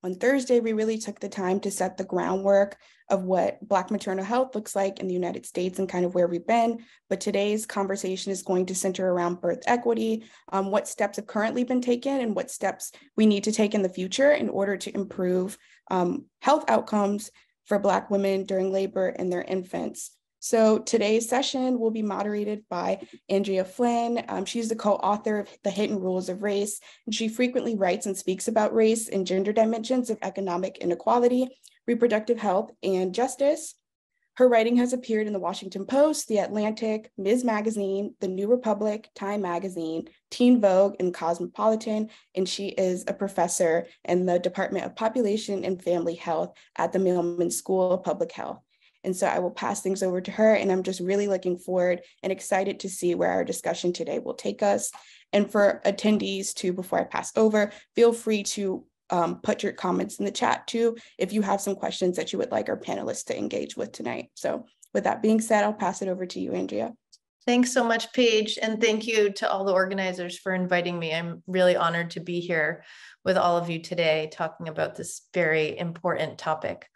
On Thursday, we really took the time to set the groundwork of what Black maternal health looks like in the United States and kind of where we've been. But today's conversation is going to center around birth equity, what steps have currently been taken and what steps we need to take in the future in order to improve health outcomes for Black women during labor and their infants. So today's session will be moderated by Andrea Flynn. She's the co-author of The Hidden Rules of Race, and she frequently writes and speaks about race and gender dimensions of economic inequality, reproductive health, and justice. Her writing has appeared in the Washington Post, The Atlantic, Ms. Magazine, The New Republic, Time Magazine, Teen Vogue, and Cosmopolitan, and she is a professor in the Department of Population and Family Health at the Mailman School of Public Health. And so I will pass things over to her, and I'm just really looking forward and excited to see where our discussion today will take us. And for attendees too, before I pass over, feel free to put your comments in the chat too, if you have some questions that you would like our panelists to engage with tonight. So with that being said, I'll pass it over to you, Andrea. Thanks so much, Paige. And thank you to all the organizers for inviting me. I'm really honored to be here with all of you today, talking about this very important topic.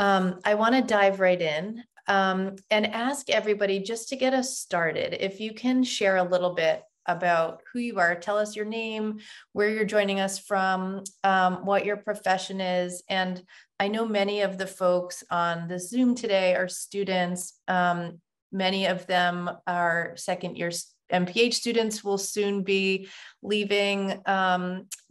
I want to dive right in and ask everybody, just to get us started, if you can share a little bit about who you are. Tell us your name, where you're joining us from, what your profession is. And I know many of the folks on the Zoom today are students. Many of them are second-year MPH students, will soon be leaving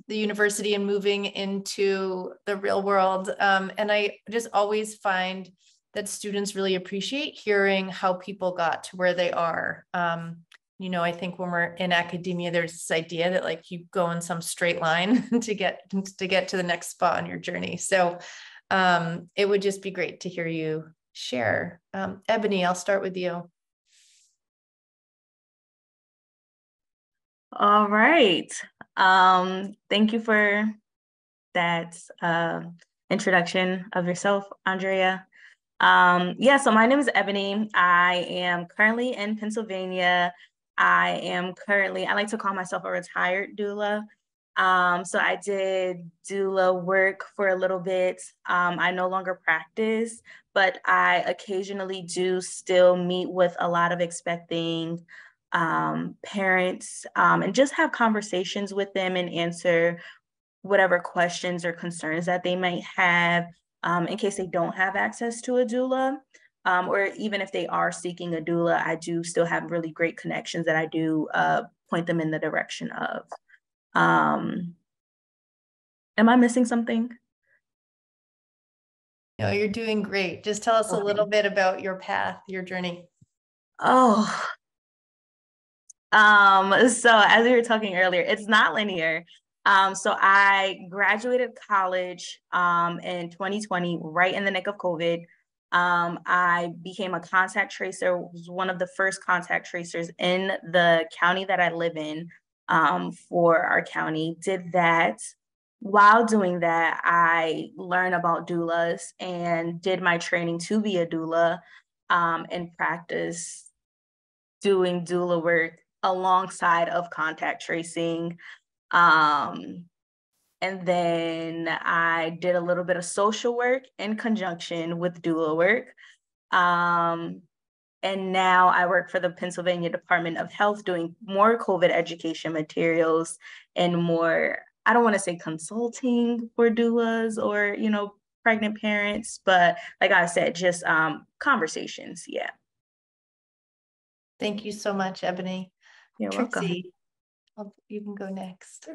the university and moving into the real world. And I just always find that students really appreciate hearing how people got to where they are. You know, I think when we're in academia, there's this idea that like you go in some straight line to get to the next spot on your journey. So it would just be great to hear you share. Ebony, I'll start with you. All right. Thank you for that introduction of yourself, Andrea. Yeah, so my name is Ebony. I am currently in Pennsylvania. I like to call myself a retired doula. So I did doula work for a little bit. I no longer practice, but I occasionally do still meet with a lot of expecting parents and just have conversations with them and answer whatever questions or concerns that they might have in case they don't have access to a doula. Or even if they are seeking a doula, I do still have really great connections that I do point them in the direction of. Am I missing something? No, you're doing great. Just tell us a little bit about your path, your journey. Oh, so as we were talking earlier, it's not linear. So I graduated college in 2020, right in the nick of COVID. I became a contact tracer, was one of the first contact tracers in the county that I live in for our county. Did that. While doing that, I learned about doulas and did my training to be a doula and practice doing doula work alongside of contact tracing. And then I did a little bit of social work in conjunction with doula work. And now I work for the Pennsylvania Department of Health doing more COVID education materials and more, I don't want to say consulting for doulas or, you know, pregnant parents, but like I said, just conversations. Yeah. Thank you so much, Ebony. You're Trixie, welcome. You can go next.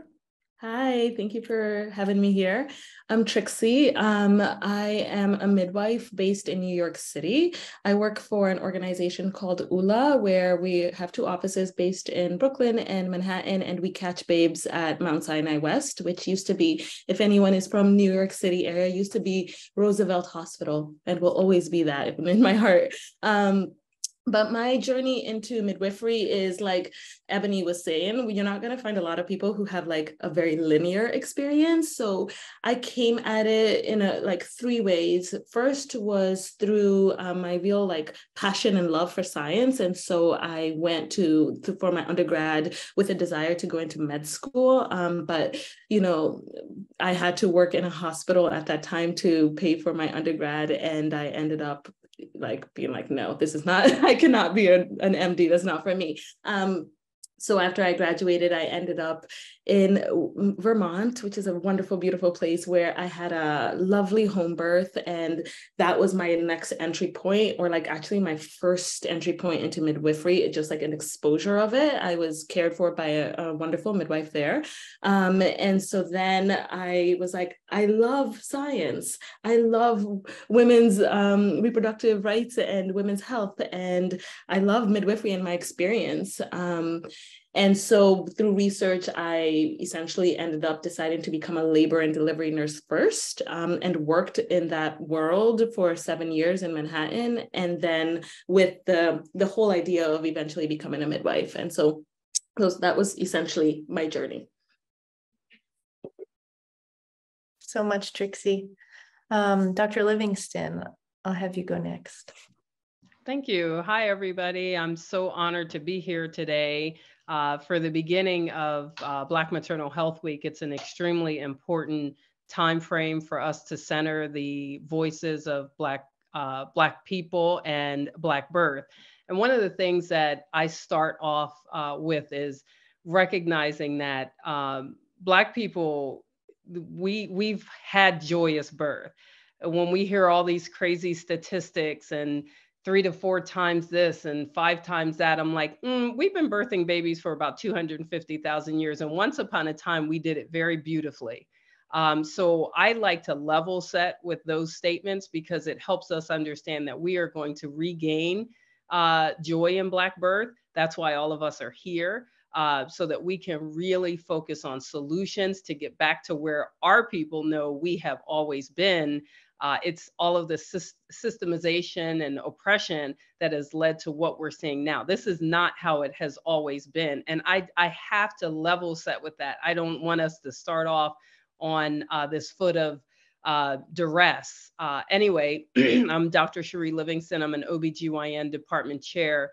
Hi, thank you for having me here. I'm Trixie. I am a midwife based in New York City. I work for an organization called ULA, where we have two offices based in Brooklyn and Manhattan, and we catch babes at Mount Sinai West, which used to be, if anyone is from New York City area, used to be Roosevelt Hospital and will always be that in my heart. But my journey into midwifery is like Ebony was saying, you're not going to find a lot of people who have like a very linear experience. So I came at it in like 3 ways. First was through my real like passion and love for science. And so I went for my undergrad with a desire to go into med school. But, you know, I had to work in a hospital at that time to pay for my undergrad. And I ended up like being like, no, this is not, I cannot be an MD. That's not for me. So after I graduated, I ended up in Vermont, which is a wonderful, beautiful place where I had a lovely home birth. And that was my next entry point, or like actually my first entry point into midwifery, just like an exposure of it. I was cared for by a wonderful midwife there. And so then I was like, I love science. I love women's reproductive rights and women's health. And I love midwifery in my experience. And so through research, I essentially ended up deciding to become a labor and delivery nurse first, and worked in that world for 7 years in Manhattan. And then with the whole idea of eventually becoming a midwife. And so that was essentially my journey. So much, Trixie. Dr. Livingston, I'll have you go next. Thank you. Hi, everybody. I'm so honored to be here today for the beginning of Black Maternal Health Week. It's an extremely important time frame for us to center the voices of Black people and Black birth. And one of the things that I start off with is recognizing that Black people, we've had joyous birth. When we hear all these crazy statistics and 3 to 4 times this and 5 times that, I'm like, we've been birthing babies for about 250,000 years. And once upon a time, we did it very beautifully. So I like to level set with those statements because it helps us understand that we are going to regain joy in Black birth. That's why all of us are here, so that we can really focus on solutions to get back to where our people know we have always been. It's all of the systemization and oppression that has led to what we're seeing now. This is not how it has always been. And I have to level set with that. I don't want us to start off on this foot of duress. Anyway, I'm Dr. Cherie Livingston. I'm an OBGYN department chair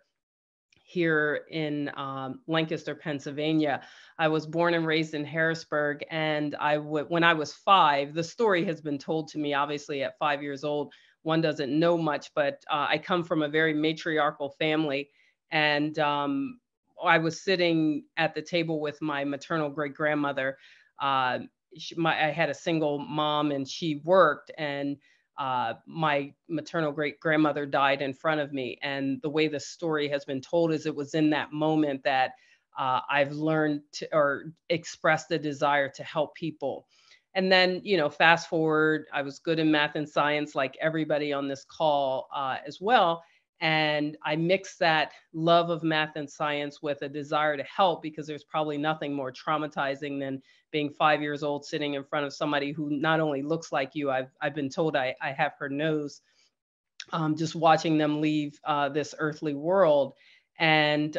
here in Lancaster, Pennsylvania. I was born and raised in Harrisburg, and when I was 5, the story has been told to me, obviously at 5 years old, one doesn't know much, but I come from a very matriarchal family, and I was sitting at the table with my maternal great-grandmother. I had a single mom and she worked, and my maternal great-grandmother died in front of me. And the way the story has been told is it was in that moment that I've learned or expressed the desire to help people. And then, fast forward, I was good in math and science like everybody on this call as well. And I mixed that love of math and science with a desire to help, because there's probably nothing more traumatizing than being 5 years old, sitting in front of somebody who not only looks like you, I've been told I have her nose, just watching them leave this earthly world. And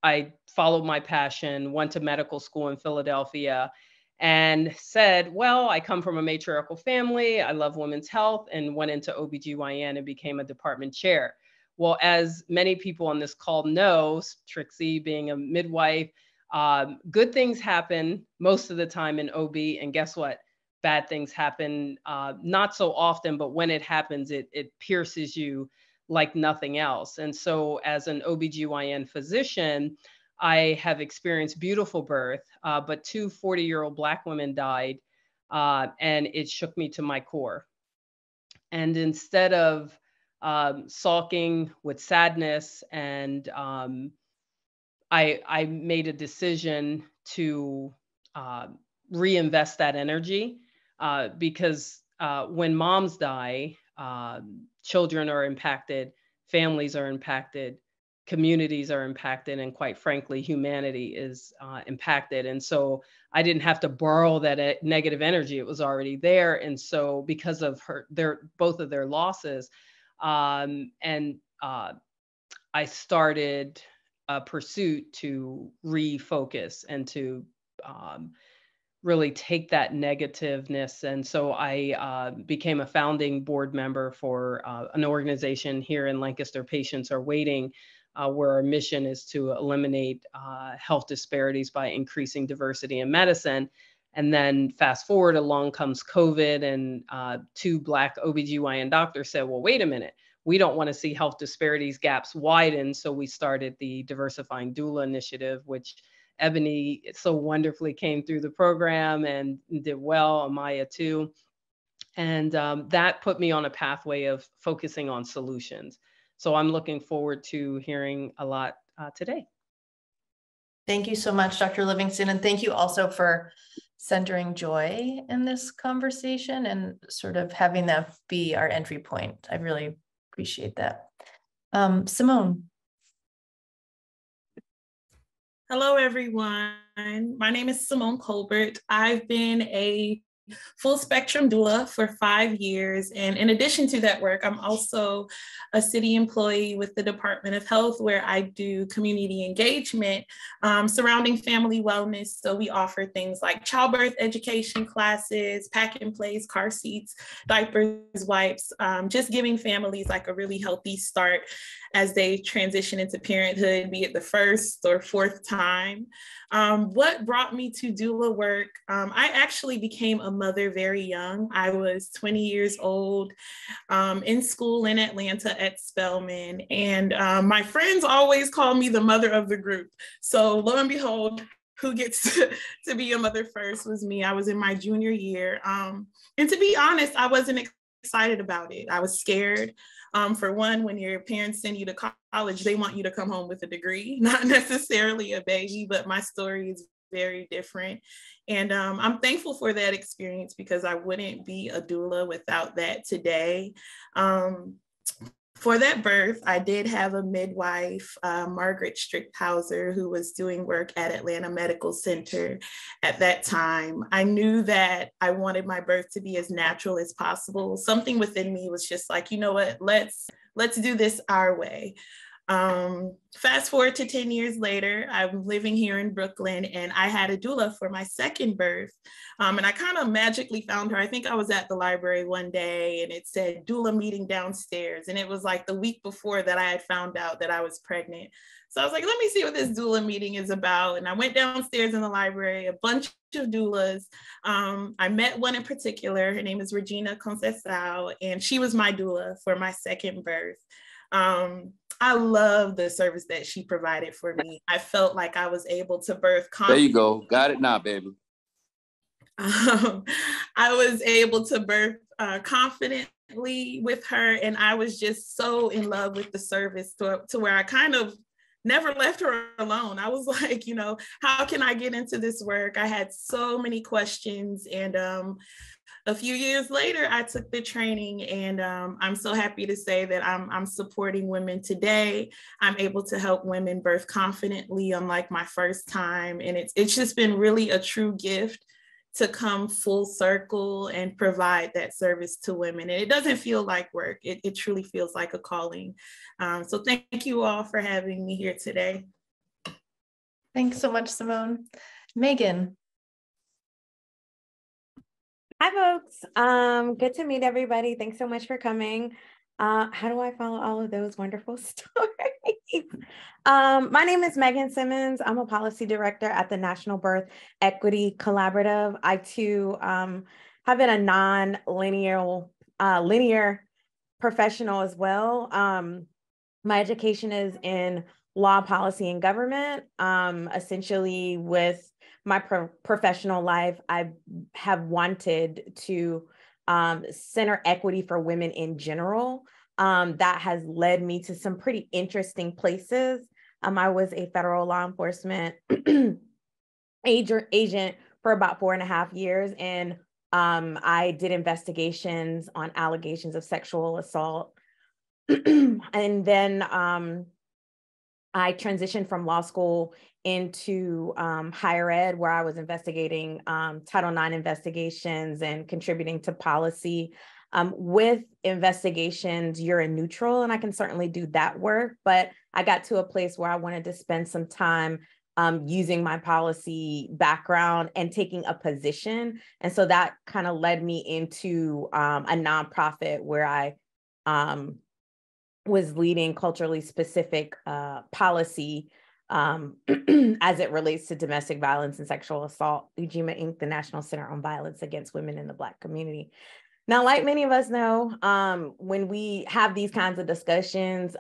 I followed my passion, went to medical school in Philadelphia, and said, well, I come from a matriarchal family, I love women's health, and went into OBGYN and became a department chair. Well, as many people on this call know, Trixie being a midwife, good things happen most of the time in OB, and guess what? Bad things happen not so often, but when it happens, it pierces you like nothing else. And so as an OBGYN physician, I have experienced beautiful birth, but 2 40-year-old Black women died, and it shook me to my core. And instead of sulking with sadness, and I made a decision to reinvest that energy, because when moms die, children are impacted, families are impacted, communities are impacted, and quite frankly, humanity is impacted. And so I didn't have to borrow that negative energy. It was already there. And so because of both of their losses, and I started a pursuit to refocus and to really take that negativeness. And so I became a founding board member for an organization here in Lancaster, Patients Are Waiting, where our mission is to eliminate health disparities by increasing diversity in medicine. And then fast forward, along comes COVID, and two Black OBGYN doctors said, well, wait a minute, we don't want to see health disparities gaps widen. So we started the Diversifying Doula Initiative, which Ebony so wonderfully came through the program and did well, Amaya too. And that put me on a pathway of focusing on solutions. So I'm looking forward to hearing a lot today. Thank you so much, Dr. Livingston. And thank you also for centering joy in this conversation and sort of having that be our entry point. I really appreciate that. Simone. Hello, everyone. My name is Simone Colbert. I've been a full spectrum doula for 5 years. And in addition to that work, I'm also a city employee with the Department of Health, where I do community engagement surrounding family wellness. So we offer things like childbirth education classes, pack and plays, car seats, diapers, wipes, just giving families like a really healthy start as they transition into parenthood, be it the first or fourth time. What brought me to doula work? I actually became a mother very young. I was 20 years old, in school in Atlanta at Spelman. And my friends always call me the mother of the group. So lo and behold, who gets to be a mother first was me. I was in my junior year. And to be honest, I wasn't excited about it. I was scared. For one, when your parents send you to college, they want you to come home with a degree, not necessarily a baby, but my story is very different. And I'm thankful for that experience, because I wouldn't be a doula without that today. For that birth, I did have a midwife, Margaret Stricthauser, who was doing work at Atlanta Medical Center at that time. I knew that I wanted my birth to be as natural as possible. Something within me was just like, you know what, let's do this our way. Fast forward to 10 years later, I'm living here in Brooklyn, and I had a doula for my second birth. And I kind of magically found her. I think I was at the library one day and it said doula meeting downstairs. And it was like the week before that I had found out that I was pregnant. So I was like, let me see what this doula meeting is about. And I went downstairs in the library, a bunch of doulas. I met one in particular. Her name is Regina Conceição, and she was my doula for my second birth. I love the service that she provided for me. I felt like I was able to birth confidently. There you go. Got it now, baby. I was able to birth confidently with her, and I was just so in love with the service to where I kind of never left her alone. I was like, you know, how can I get into this work? I had so many questions, and a few years later, I took the training, and I'm so happy to say that I'm supporting women today. I'm able to help women birth confidently, unlike my first time. And it's just been really a true gift to come full circle and provide that service to women. And it doesn't feel like work. It truly feels like a calling. So thank you all for having me here today. Thanks so much, Simone. Megan. Hi, folks. Good to meet everybody. Thanks so much for coming. How do I follow all of those wonderful stories? My name is Megan Simmons. I'm a policy director at the National Birth Equity Collaborative. I too have been a non-linear linear professional as well. My education is in law, policy, and government. Essentially, with my professional life, I have wanted to center equity for women in general. That has led me to some pretty interesting places. I was a federal law enforcement agent for about 4.5 years, and I did investigations on allegations of sexual assault. And then I transitioned from law school into higher ed, where I was investigating Title IX investigations and contributing to policy. With investigations, you're a neutral, and I can certainly do that work, but I got to a place where I wanted to spend some time using my policy background and taking a position. And so that kind of led me into a nonprofit where I was leading culturally specific policy as it relates to domestic violence and sexual assault, Ujima Inc., the National Center on Violence Against Women in the Black Community. Now, like many of us know, when we have these kinds of discussions,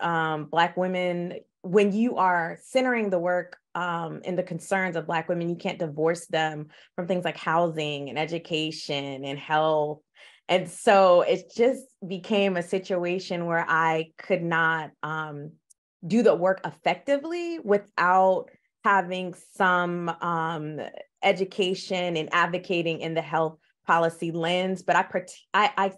Black women, when you are centering the work and the concerns of Black women, you can't divorce them from things like housing and education and health. And so it just became a situation where I could not do the work effectively without having some education and advocating in the health policy lens. But I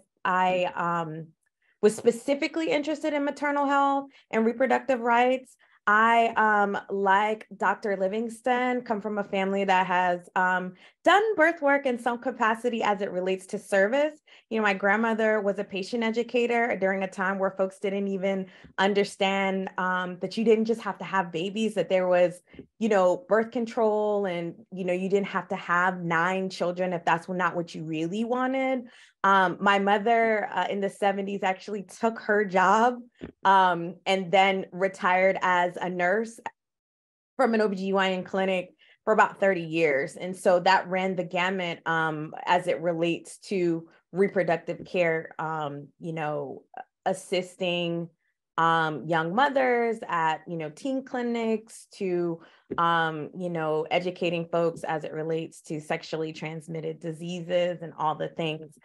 was specifically interested in maternal health and reproductive rights. I, like Dr. Livingston, come from a family that has done birth work in some capacity as it relates to service. You know, my grandmother was a patient educator during a time where folks didn't even understand that you didn't just have to have babies, that there was, you know, birth control, and, you know, you didn't have to have 9 children if that's not what you really wanted. My mother in the 70s actually took her job and then retired as a nurse from an OBGYN clinic for about 30 years. And so that ran the gamut as it relates to reproductive care, you know, assisting young mothers at, you know, teen clinics, to, you know, educating folks as it relates to sexually transmitted diseases and all the things.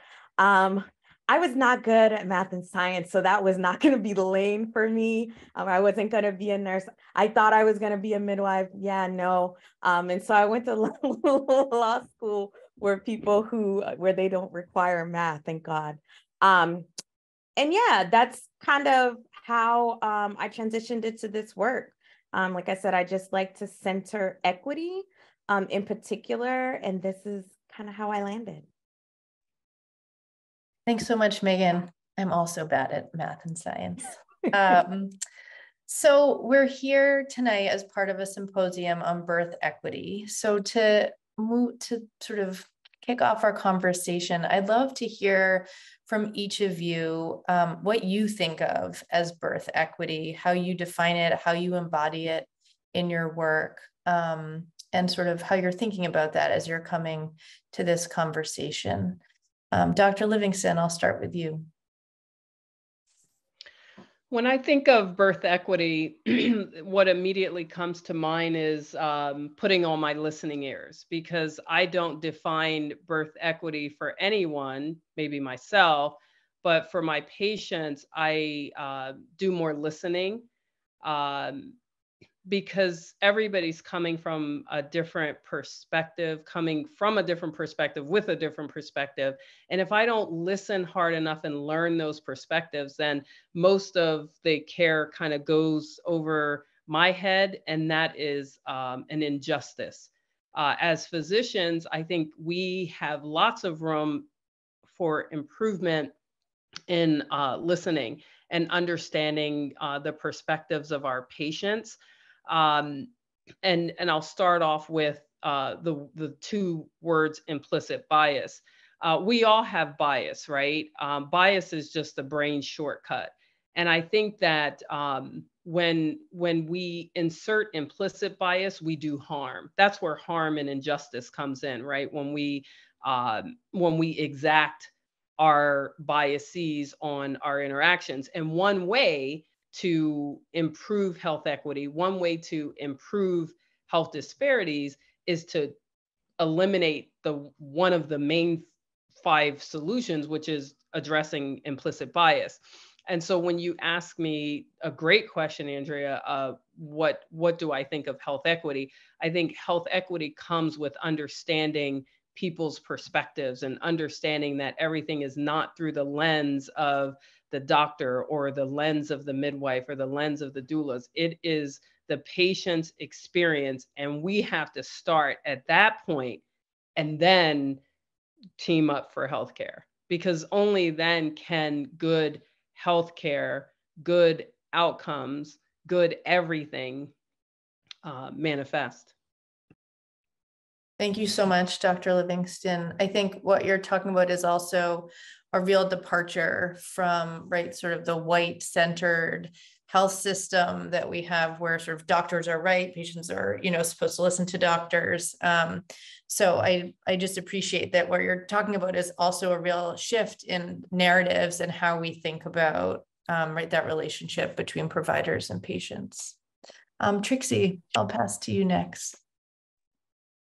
I was not good at math and science, so that was not going to be the lane for me. I wasn't going to be a nurse. I thought I was going to be a midwife. Yeah, no. And so I went to law school where they don't require math, thank God. And yeah, that's kind of how I transitioned into this work. Like I said, I just like to center equity in particular, and this is kind of how I landed. Thanks so much, Megan. I'm also bad at math and science. So we're here tonight as part of a symposium on birth equity. So to sort of kick off our conversation, I'd love to hear from each of you what you think of as birth equity, how you define it, how you embody it in your work, and sort of how you're thinking about that as you're coming to this conversation. Dr. Livingston, I'll start with you. When I think of birth equity, what immediately comes to mind is putting on my listening ears, because I don't define birth equity for anyone, maybe myself, but for my patients, I do more listening. Because everybody's coming from a different perspective, with a different perspective. And if I don't listen hard enough and learn those perspectives, then most of the care kind of goes over my head, and that is an injustice. As physicians, I think we have lots of room for improvement in listening and understanding the perspectives of our patients. And I'll start off with the 2 words, implicit bias. We all have bias, right? Bias is just a brain shortcut. And I think that when we insert implicit bias, we do harm. That's where harm and injustice comes in, right? When we exact our biases on our interactions. And one way to improve health equity, one way to improve health disparities, is to eliminate one of the main 5 solutions, which is addressing implicit bias. And so when you ask me a great question, Andrea, what do I think of health equity? I think health equity comes with understanding people's perspectives and understanding that everything is not through the lens of the doctor or the lens of the midwife or the lens of the doulas. It is the patient's experience, and we have to start at that point and then team up for healthcare. because only then can good healthcare, good outcomes, good everything manifest. Thank you so much, Dr. Livingston. I think what you're talking about is also a real departure from, right, sort of the white-centered health system that we have, where sort of doctors are right, patients are, you know, supposed to listen to doctors. So I just appreciate that what you're talking about is also a real shift in narratives and how we think about, right, that relationship between providers and patients. Trixie, I'll pass to you next.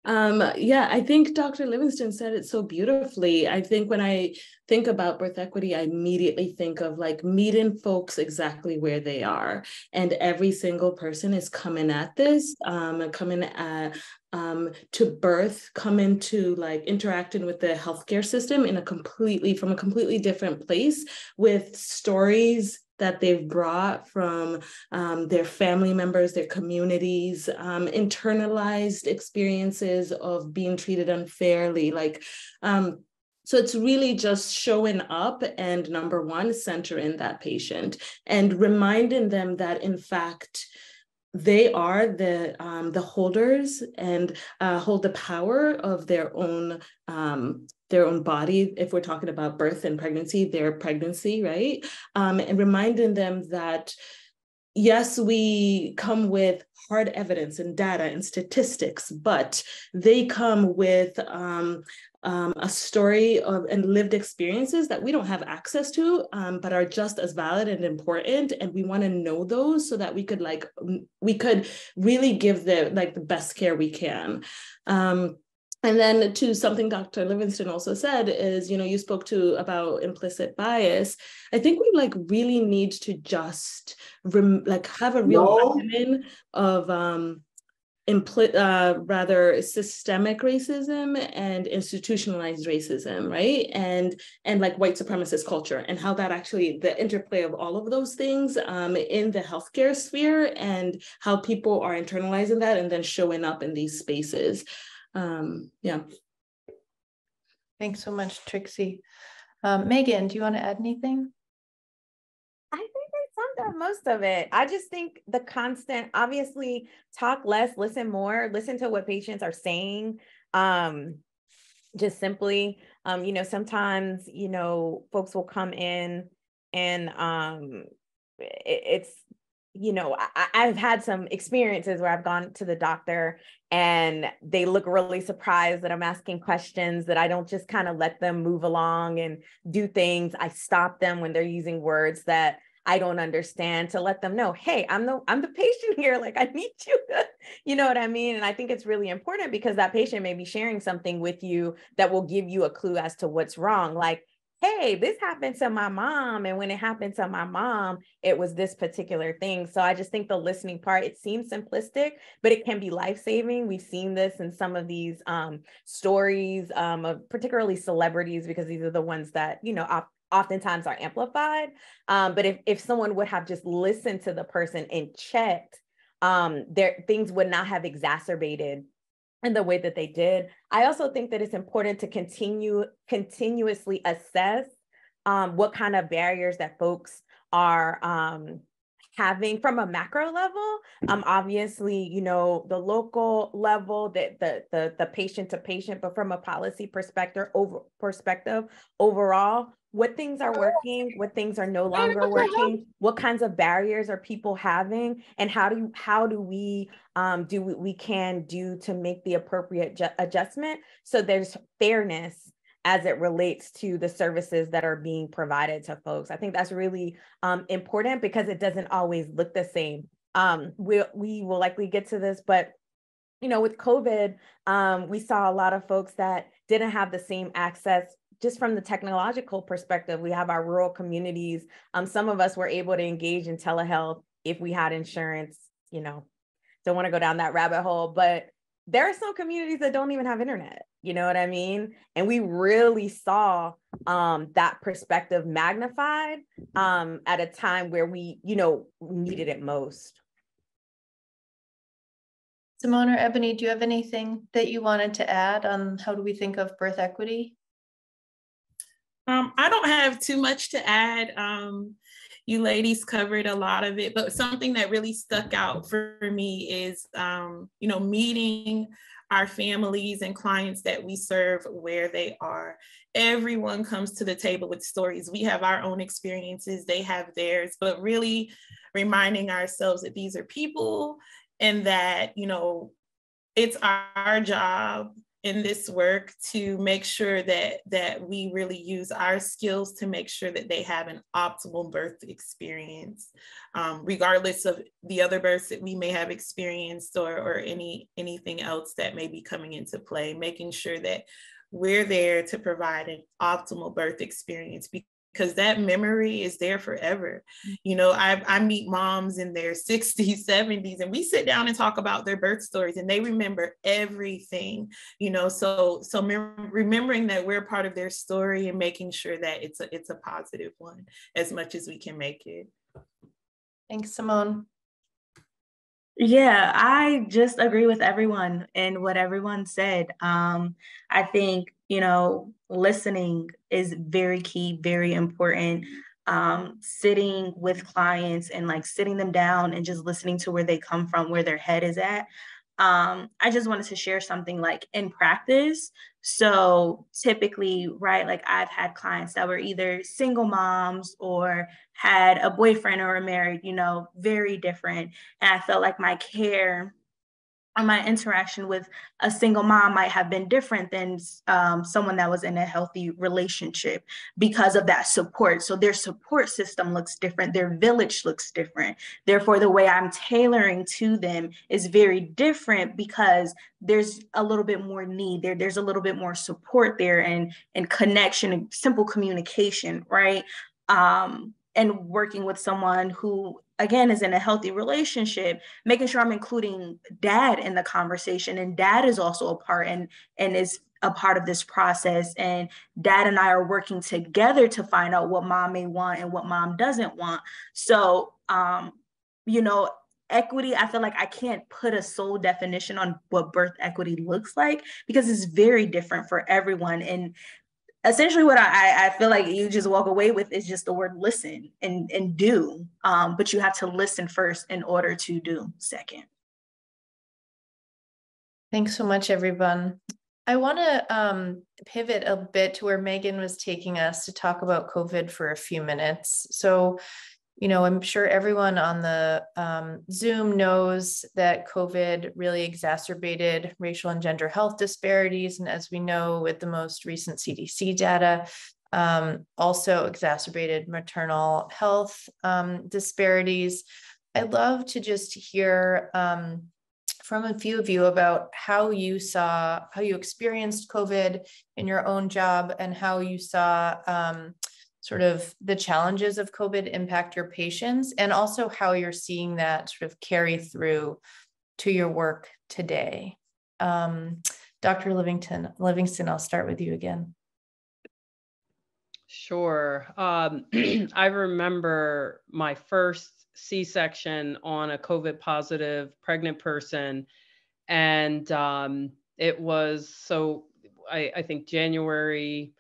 Yeah, I think Dr. Livingston said it so beautifully. I think when I think about birth equity, I immediately think of like meeting folks exactly where they are. And every single person is coming at this, coming at to birth, coming to like interacting with the healthcare system in from a completely different place, with stories that they've brought from their family members, their communities, internalized experiences of being treated unfairly. So it's really just showing up and, number one, centering that patient and reminding them that, in fact, they are the holders and hold the power of their own body. If we're talking about birth and pregnancy, their pregnancy, right? And reminding them that, yes, we come with hard evidence and data and statistics, but they come with a story of and lived experiences that we don't have access to, but are just as valid and important. And we want to know those so that we could really give the best care we can. And then to something Dr. Livingston also said is, you know, you spoke about implicit bias. I think we really need to just have a real regimen of rather systemic racism and institutionalized racism, right? And like white supremacist culture, and how that actually, the interplay of all of those things in the healthcare sphere, and how people are internalizing that and then showing up in these spaces. Yeah. Thanks so much, Trixie. Megan, do you want to add anything? I think they summed up most of it. I just think the constant, obviously, talk less, listen more, listen to what patients are saying. Just simply, you know, sometimes, you know, folks will come in and it's, you know, I've had some experiences where I've gone to the doctor and they look really surprised that I'm asking questions, that I don't just kind of let them move along and do things. I stop them when they're using words that I don't understand, to let them know, hey, I'm the patient here. Like, I need you to, you know what I mean? And I think it's really important, because that patient may be sharing something with you that will give you a clue as to what's wrong. Like, hey, this happened to my mom. And when it happened to my mom, it was this particular thing. So I just think the listening part, it seems simplistic, but it can be life-saving. We've seen this in some of these stories of particularly celebrities, because these are the ones that, you know, oftentimes are amplified. But if someone would have just listened to the person and checked, things would not have exacerbated in the way that they did. I also think that it's important to continuously assess what kind of barriers that folks are having from a macro level. Obviously, you know, the local level, the patient to patient, but from a policy perspective overall, what things are working, what things are no longer working, what kinds of barriers are people having, and how do we do what we can do to make the appropriate adjustment so there's fairness as it relates to the services that are being provided to folks. I think that's really important, because it doesn't always look the same. We will likely get to this, but you know, with COVID, we saw a lot of folks that didn't have the same access. Just from the technological perspective, we have our rural communities. Some of us were able to engage in telehealth if we had insurance. You know, don't want to go down that rabbit hole, but there are some communities that don't even have internet. You know what I mean? And we really saw that perspective magnified at a time where we, you know, needed it most. Simone or Ebony, do you have anything that you wanted to add on how do we think of birth equity? I don't have too much to add. You ladies covered a lot of it, but something that really stuck out for me is, meeting our families and clients that we serve where they are. Everyone comes to the table with stories. We have our own experiences, they have theirs, but really reminding ourselves that these are people and that, it's our job in this work to make sure that we really use our skills to make sure that they have an optimal birth experience, regardless of the other births that we may have experienced or anything else that may be coming into play, making sure that we're there to provide an optimal birth experience, because that memory is there forever. I meet moms in their 60s, 70s, and we sit down and talk about their birth stories and they remember everything, so remembering that we're part of their story and making sure that it's a positive one as much as we can make it. Thanks, Simone. Yeah, I just agree with everyone and what everyone said. I think, listening is very key, very important. Sitting with clients and like sitting them down and just listening to where they come from, where their head is at. I just wanted to share something like in practice. So typically, right, like I've had clients that were either single moms or had a boyfriend or a married, very different. And I felt like my care or my interaction with a single mom might have been different than someone that was in a healthy relationship because of that support. So their support system looks different. Their village looks different. Therefore, the way I'm tailoring to them is very different because there's a little bit more need there. There's a little bit more support there and connection and simple communication, right? And working with someone who, again, is in a healthy relationship, making sure I'm including dad in the conversation. And dad is also a part and is a part of this process. And dad and I are working together to find out what mom may want and what mom doesn't want. So, equity, I feel like I can't put a sole definition on what birth equity looks like because it's very different for everyone. And essentially what I feel like you just walk away with is just the word listen and do. But you have to listen first in order to do second. Thanks so much, everyone. I want to pivot a bit to where Megan was taking us to talk about COVID for a few minutes. So, I'm sure everyone on the Zoom knows that COVID really exacerbated racial and gender health disparities. And as we know, with the most recent CDC data, also exacerbated exacerbated health disparities. I'd love to just hear from a few of you about how you experienced COVID in your own job and how you saw sort of the challenges of COVID impact your patients, and also how you're seeing that sort of carry through to your work today. Dr. Livingston, I'll start with you again. Sure. I remember my first C-section on a COVID positive pregnant person. And it was, I think January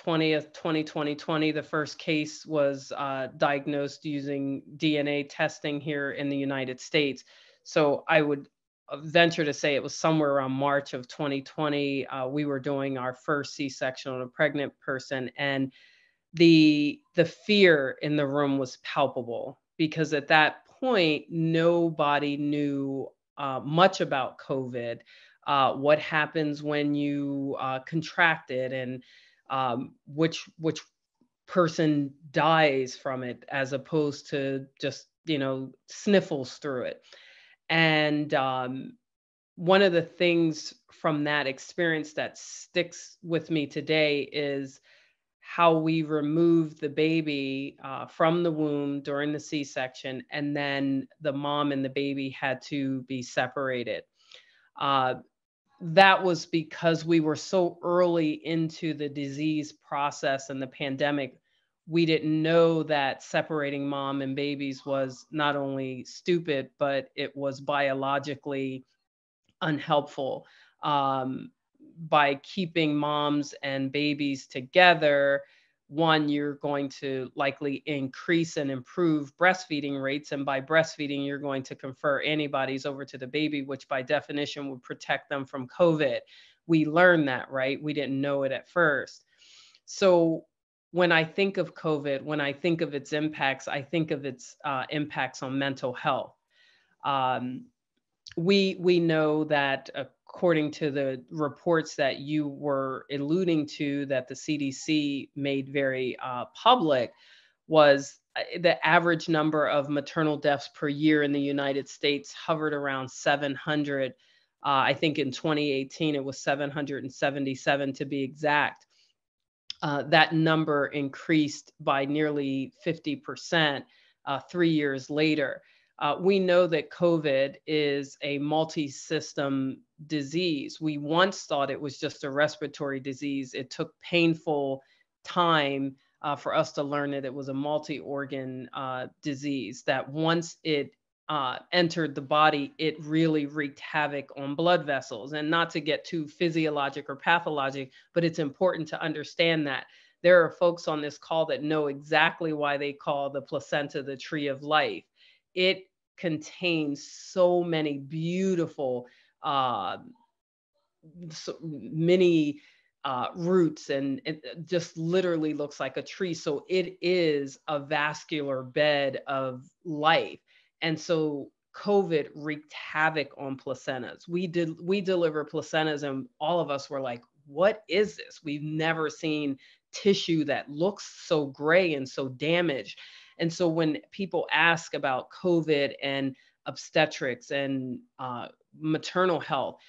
20th, 2020, the first case was diagnosed using DNA testing here in the United States. So I would venture to say it was somewhere around March of 2020. We were doing our first C-section on a pregnant person, and the fear in the room was palpable because at that point, nobody knew much about COVID, what happens when you contract it, and which person dies from it as opposed to just, sniffles through it. And one of the things from that experience that sticks with me today is how we removed the baby from the womb during the C-section, and then the mom and the baby had to be separated. That was because we were so early into the disease process and the pandemic. We didn't know that separating mom and babies was not only stupid, but it was biologically unhelpful. by keeping moms and babies together, one, you're going to likely increase and improve breastfeeding rates. And by breastfeeding, you're going to confer antibodies over to the baby, which by definition would protect them from COVID. We learned that, right? We didn't know it at first. So when I think of COVID, when I think of its impacts, I think of its impacts on mental health. We know that according to the reports that you were alluding to, that the CDC made very public, was the average number of maternal deaths per year in the United States hovered around 700. I think in 2018, it was 777 to be exact. That number increased by nearly 50% 3 years later. We know that COVID is a multi-system disease. We once thought it was just a respiratory disease. It took painful time for us to learn that it was a multi-organ disease, that once it entered the body, it really wreaked havoc on blood vessels. And not to get too physiologic or pathologic, but it's important to understand that there are folks on this call that know exactly why they call the placenta the tree of life. It contains so many beautiful many roots, and it just literally looks like a tree. So it is a vascular bed of life. And so COVID wreaked havoc on placentas. We deliver placentas, and all of us were like, what is this? We've never seen tissue that looks so gray and so damaged. And so when people ask about COVID and obstetrics and maternal health,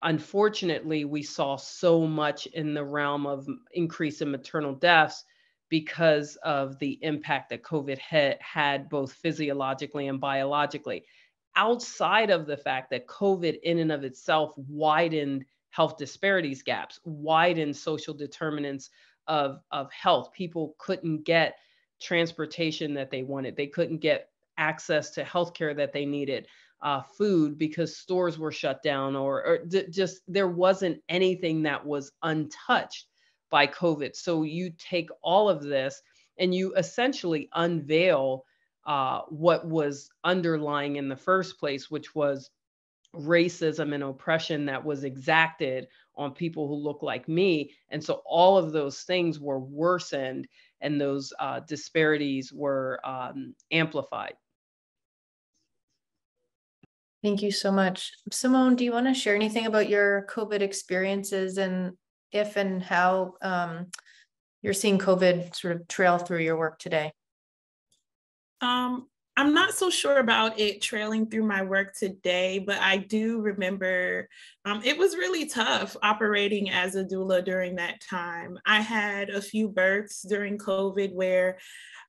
unfortunately, we saw so much in the realm of increase in maternal deaths because of the impact that COVID had both physiologically and biologically. Outside of the fact that COVID in and of itself widened health disparities gaps, widened social determinants of health. People couldn't get transportation that they wanted. They couldn't get access to healthcare that they needed, food because stores were shut down, or just there wasn't anything that was untouched by COVID. So you take all of this and you essentially unveil what was underlying in the first place, which was racism and oppression that was exacted on people who look like me. And so all of those things were worsened, and those disparities were amplified. Thank you so much. Simone, do you want to share anything about your COVID experiences, and if and how you're seeing COVID sort of trail through your work today? I'm not so sure about it trailing through my work today, but I do remember it was really tough operating as a doula during that time. I had a few births during COVID where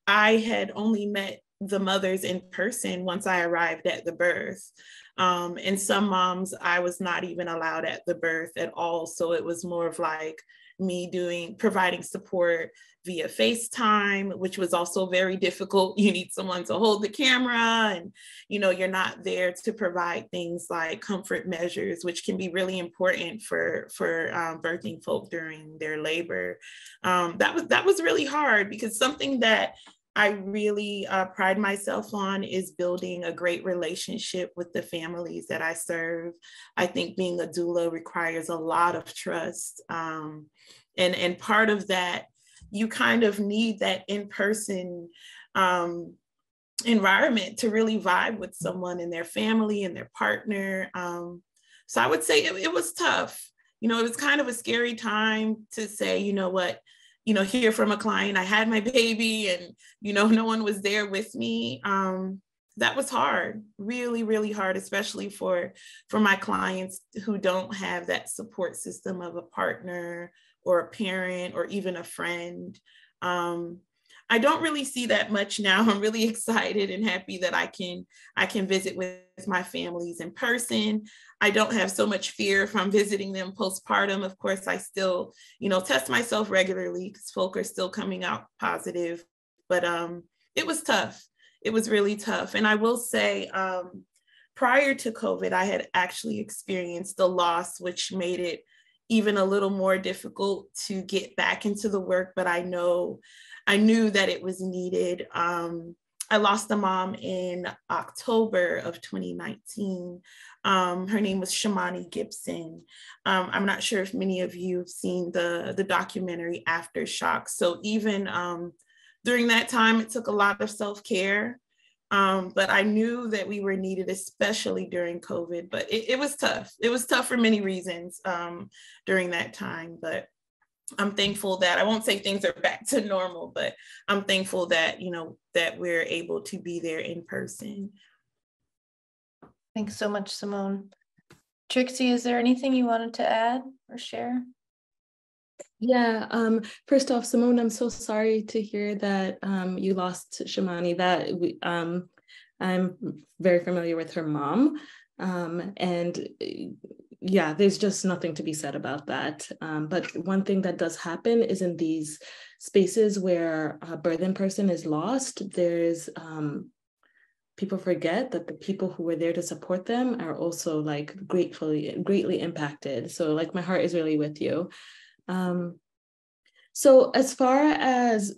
I had only met the mothers in person once I arrived at the birth. And some moms, I was not even allowed at the birth at all. So it was more of like me providing support via FaceTime, which was also very difficult. You need someone to hold the camera, and you're not there to provide things like comfort measures, which can be really important for birthing folk during their labor. That was really hard, because something that I really pride myself on is building a great relationship with the families that I serve. I think being a doula requires a lot of trust. And part of that, you kind of need that in-person environment to really vibe with someone and their family and their partner. So I would say it was tough. It was kind of a scary time to say, hear from a client, I had my baby and, no one was there with me. That was hard, really, really hard, especially for my clients who don't have that support system of a partner or a parent or even a friend. I don't really see that much now. I'm really excited and happy that I can visit with my families in person. I don't have so much fear from visiting them postpartum. Of course, I still, test myself regularly because folk are still coming out positive, but it was tough. It was really tough. And I will say, prior to COVID, I had actually experienced the loss, which made it even a little more difficult to get back into the work, but I knew that it was needed. I lost a mom in October of 2019. Her name was Shamani Gibson. I'm not sure if many of you have seen the documentary Aftershock. So even during that time, it took a lot of self-care. But I knew that we were needed, especially during COVID, but it was tough. It was tough for many reasons during that time, but I'm thankful that, I won't say things are back to normal, but I'm thankful that, that we're able to be there in person. Thanks so much, Simone. Trixie, is there anything you wanted to add or share? Yeah, first off, Simone, I'm so sorry to hear that you lost Shamani. I'm very familiar with her mom, and yeah, there's just nothing to be said about that. But one thing that does happen is in these spaces where a birthing person is lost, there's people forget that the people who were there to support them are also like greatly impacted. So like my heart is really with you. So as far as,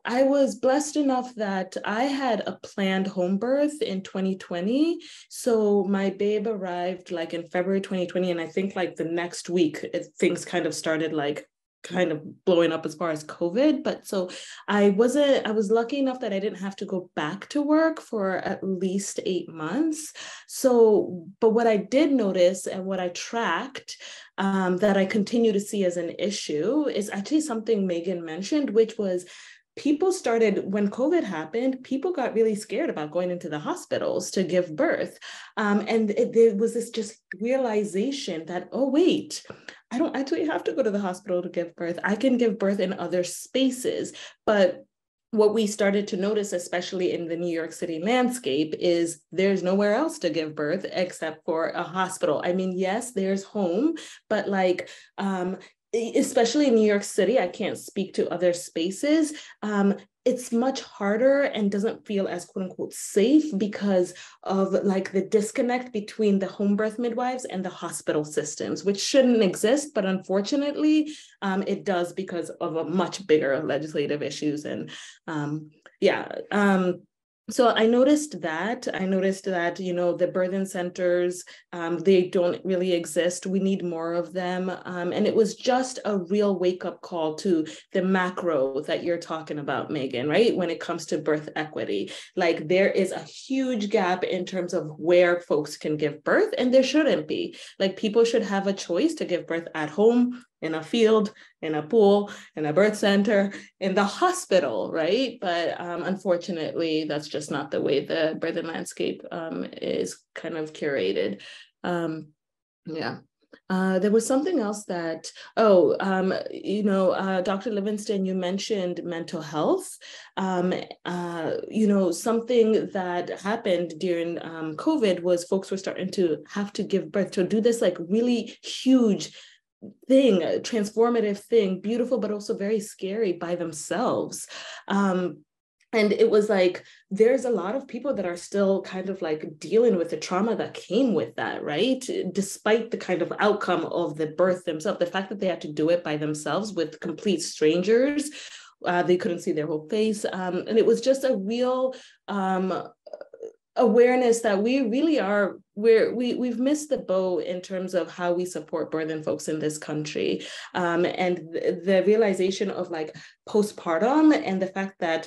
I was blessed enough that I had a planned home birth in 2020. So my babe arrived like in February 2020. And I think like the next week, things kind of started like kind of blowing up as far as COVID. But so I was lucky enough that I didn't have to go back to work for at least 8 months. So, but what I did notice and what I tracked that I continue to see as an issue is actually something Megan mentioned, which was people started, when COVID happened, people got really scared about going into the hospitals to give birth. And there was this just realization that, oh, wait, I don't actually have to go to the hospital to give birth. I can give birth in other spaces. But what we started to notice, especially in the New York City landscape, is there's nowhere else to give birth except for a hospital. I mean, yes, there's home, but like, especially in New York City, I can't speak to other spaces. It's much harder and doesn't feel as quote unquote safe because of like the disconnect between the home birth midwives and the hospital systems, which shouldn't exist, but unfortunately it does because of a much bigger legislative issues. And so I noticed that, the birthing centers, they don't really exist. We need more of them. And it was just a real wake-up call to the macro that you're talking about, Megan, right? When it comes to birth equity, like there is a huge gap in terms of where folks can give birth, and there shouldn't be. Like people should have a choice to give birth at home, in a field, in a pool, in a birth center, in the hospital, right? But unfortunately, that's just not the way the birthing landscape is kind of curated. There was something else that, Dr. Livingston, you mentioned mental health. Something that happened during COVID was folks were starting to have to give birth, to do this like really huge thing, a transformative thing, beautiful, but also very scary by themselves. And it was like, there's a lot of people that are still kind of like dealing with the trauma that came with that, right? Despite the kind of outcome of the birth themselves, the fact that they had to do it by themselves with complete strangers, they couldn't see their whole face. And it was just a real awareness that we really are, we've missed the boat in terms of how we support birthing folks in this country. And the realization of like postpartum and the fact that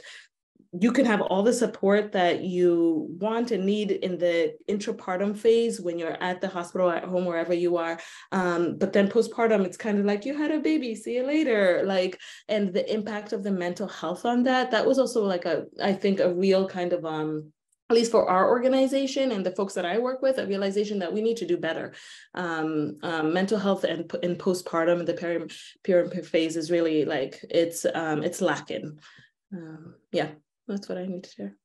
you can have all the support that you want and need in the intrapartum phase when you're at the hospital, at home, wherever you are. But then postpartum, it's kind of like you had a baby, see you later. Like, and the impact of the mental health on that was also like I think a real kind of, at least for our organization and the folks that I work with, a realization that we need to do better. Mental health and in postpartum, the peri phase is really like, it's lacking. That's what I need to share.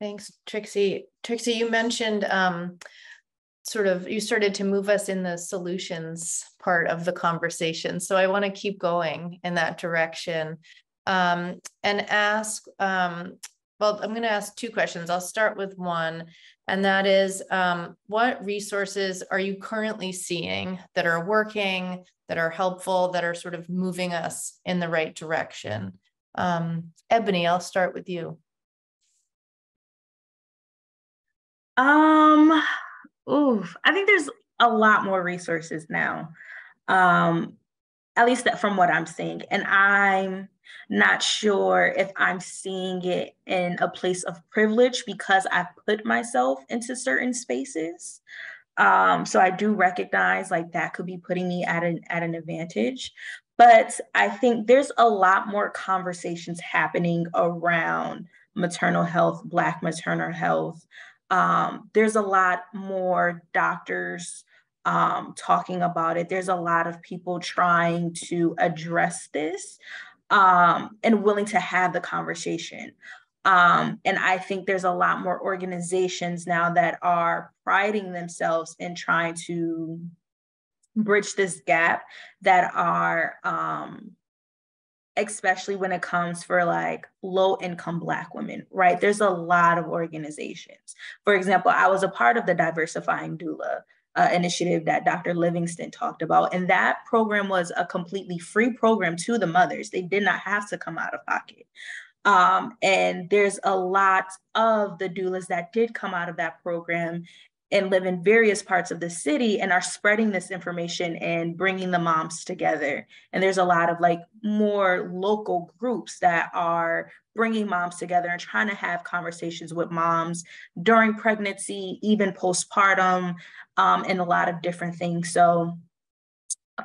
Thanks, Trixie. Trixie, you mentioned you started to move us in the solutions part of the conversation. So I want to keep going in that direction and ask, well, I'm going to ask two questions. I'll start with one, and that is, what resources are you currently seeing that are working, that are helpful, that are sort of moving us in the right direction? Ebony, I'll start with you. I think there's a lot more resources now, at least that from what I'm seeing. And I'm not sure if I'm seeing it in a place of privilege because I've put myself into certain spaces. So I do recognize like that could be putting me at an advantage. But I think there's a lot more conversations happening around maternal health, Black maternal health. There's a lot more doctors talking about it. There's a lot of people trying to address this and willing to have the conversation. And I think there's a lot more organizations now that are priding themselves in trying to bridge this gap that are, especially when it comes for like low income Black women, right? There's a lot of organizations. For example, I was a part of the Diversifying Doula initiative that Dr. Livingston talked about. And that program was a completely free program to the mothers. They did not have to come out of pocket. And there's a lot of the doulas that did come out of that program and live in various parts of the city and are spreading this information and bringing the moms together. And there's a lot of like more local groups that are bringing moms together and trying to have conversations with moms during pregnancy, even postpartum, and a lot of different things. So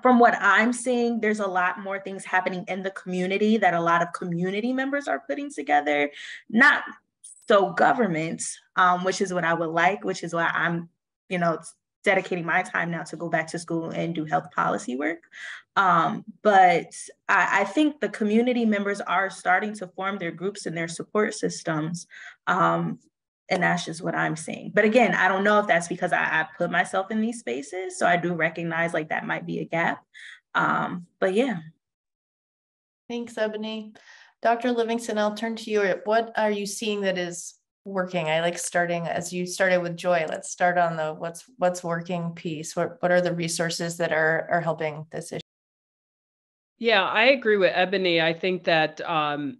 from what I'm seeing, there's a lot more things happening in the community that a lot of community members are putting together, not so governments, which is what I would like, which is why I'm, dedicating my time now to go back to school and do health policy work. But I think the community members are starting to form their groups and their support systems. And that's just what I'm seeing. But again, I don't know if that's because I put myself in these spaces. So I do recognize like that might be a gap. But yeah. Thanks, Ebony. Dr. Livingston, I'll turn to you. What are you seeing that is working? I like starting as you started with Joy. Let's start on the what's working piece. What are the resources that are helping this issue? Yeah, I agree with Ebony. I think that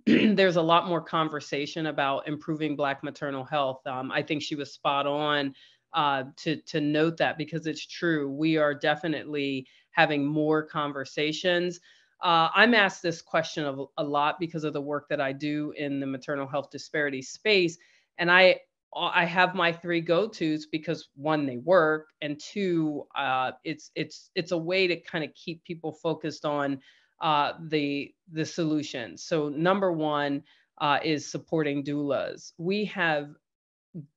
there's a lot more conversation about improving Black maternal health. I think she was spot on to note that, because it's true. We are definitely having more conversations. I'm asked this question a lot because of the work that I do in the maternal health disparity space. And I have my three go-tos because one, they work, and two, it's a way to kind of keep people focused on the solution. So number one is supporting doulas. We have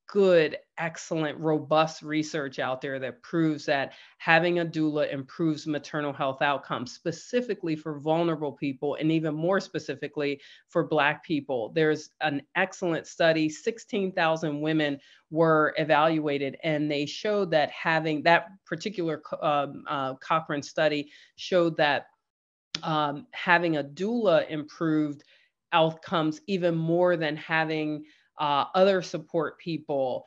good, excellent, robust research out there that proves that having a doula improves maternal health outcomes, specifically for vulnerable people, and even more specifically for Black people. There's an excellent study, 16,000 women were evaluated, and they showed that having that particular Cochrane study showed that having a doula improved outcomes even more than having other support people,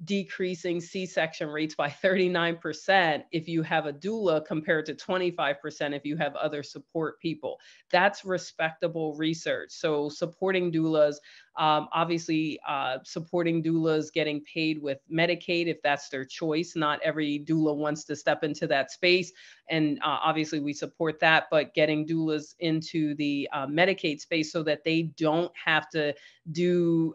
decreasing C-section rates by 39% if you have a doula compared to 25% if you have other support people. That's respectable research. So supporting doulas, obviously supporting doulas getting paid with Medicaid if that's their choice. Not every doula wants to step into that space. And obviously we support that, but getting doulas into the Medicaid space so that they don't have to do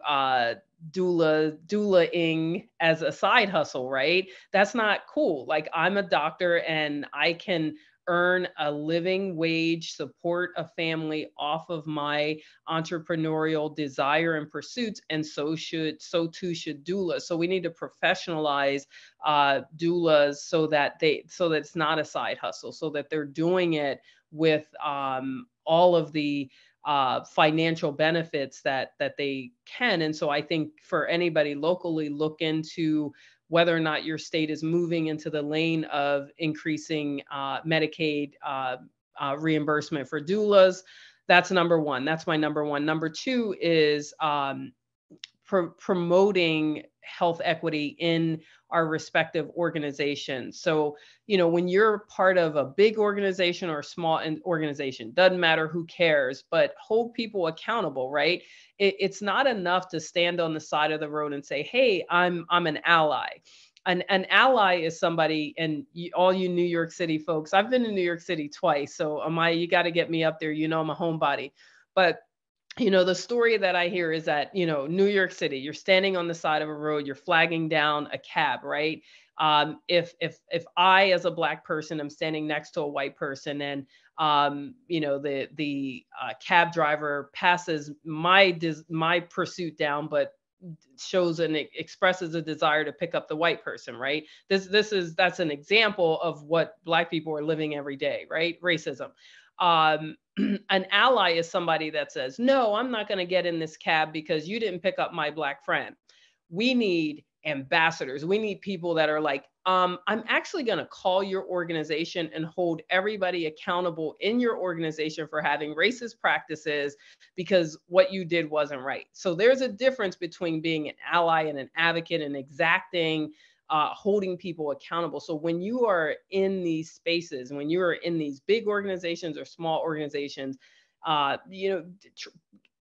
doulaing as a side hustle, right? That's not cool. Like, I'm a doctor and I can earn a living wage, support a family off of my entrepreneurial desire and pursuits, and so too should doulas. So we need to professionalize doulas so that it's not a side hustle, so that they're doing it with all of the financial benefits that they can. And so I think for anybody locally, look into whether or not your state is moving into the lane of increasing Medicaid reimbursement for doulas. that's number one. That's my number one. Number two is promoting health equity in our respective organizations. So, when you're part of a big organization or a small organization, doesn't matter, who cares, but hold people accountable, right? It's not enough to stand on the side of the road and say, hey, I'm an ally. An ally is somebody, and all you New York City folks, I've been in New York City twice. So Amaya, you got to get me up there. I'm a homebody. But the story that I hear is that, New York City, you're standing on the side of a road, you're flagging down a cab, right? If I, as a Black person, am standing next to a white person, and the cab driver passes my pursuit down, but shows and expresses a desire to pick up the white person, right? That's an example of what Black people are living every day, right? Racism. An ally is somebody that says, no, I'm not going to get in this cab because you didn't pick up my Black friend. We need ambassadors. We need people that are like, I'm actually going to call your organization and hold everybody accountable in your organization for having racist practices because what you did wasn't right. So there's a difference between being an ally and an advocate and exacting holding people accountable. So when you are in these spaces, when you are in these big organizations or small organizations,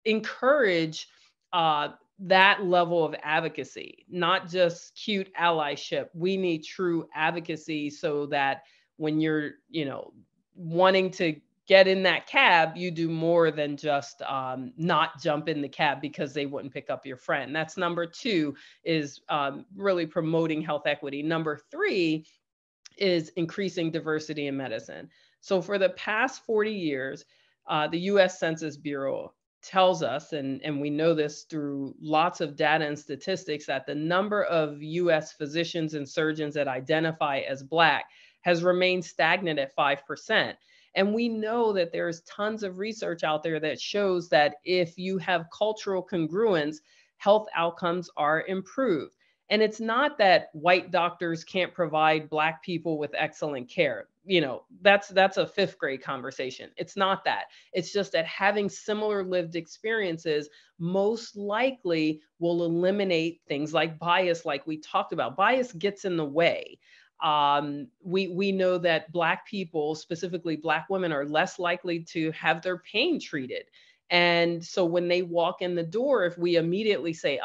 encourage that level of advocacy, not just cute allyship. We need true advocacy so that when you're, wanting to get in that cab, you do more than just not jump in the cab because they wouldn't pick up your friend. That's number two, is really promoting health equity. Number three is increasing diversity in medicine. So for the past 40 years, the US Census Bureau tells us, and we know this through lots of data and statistics, that the number of US physicians and surgeons that identify as Black has remained stagnant at 5%. And we know that there's tons of research out there that shows that if you have cultural congruence, health outcomes are improved. And it's not that white doctors can't provide Black people with excellent care. That's a fifth grade conversation. It's not that. It's just that having similar lived experiences most likely will eliminate things like bias, like we talked about. Bias gets in the way. We know that Black people, specifically Black women, are less likely to have their pain treated. And so when they walk in the door, if we immediately say,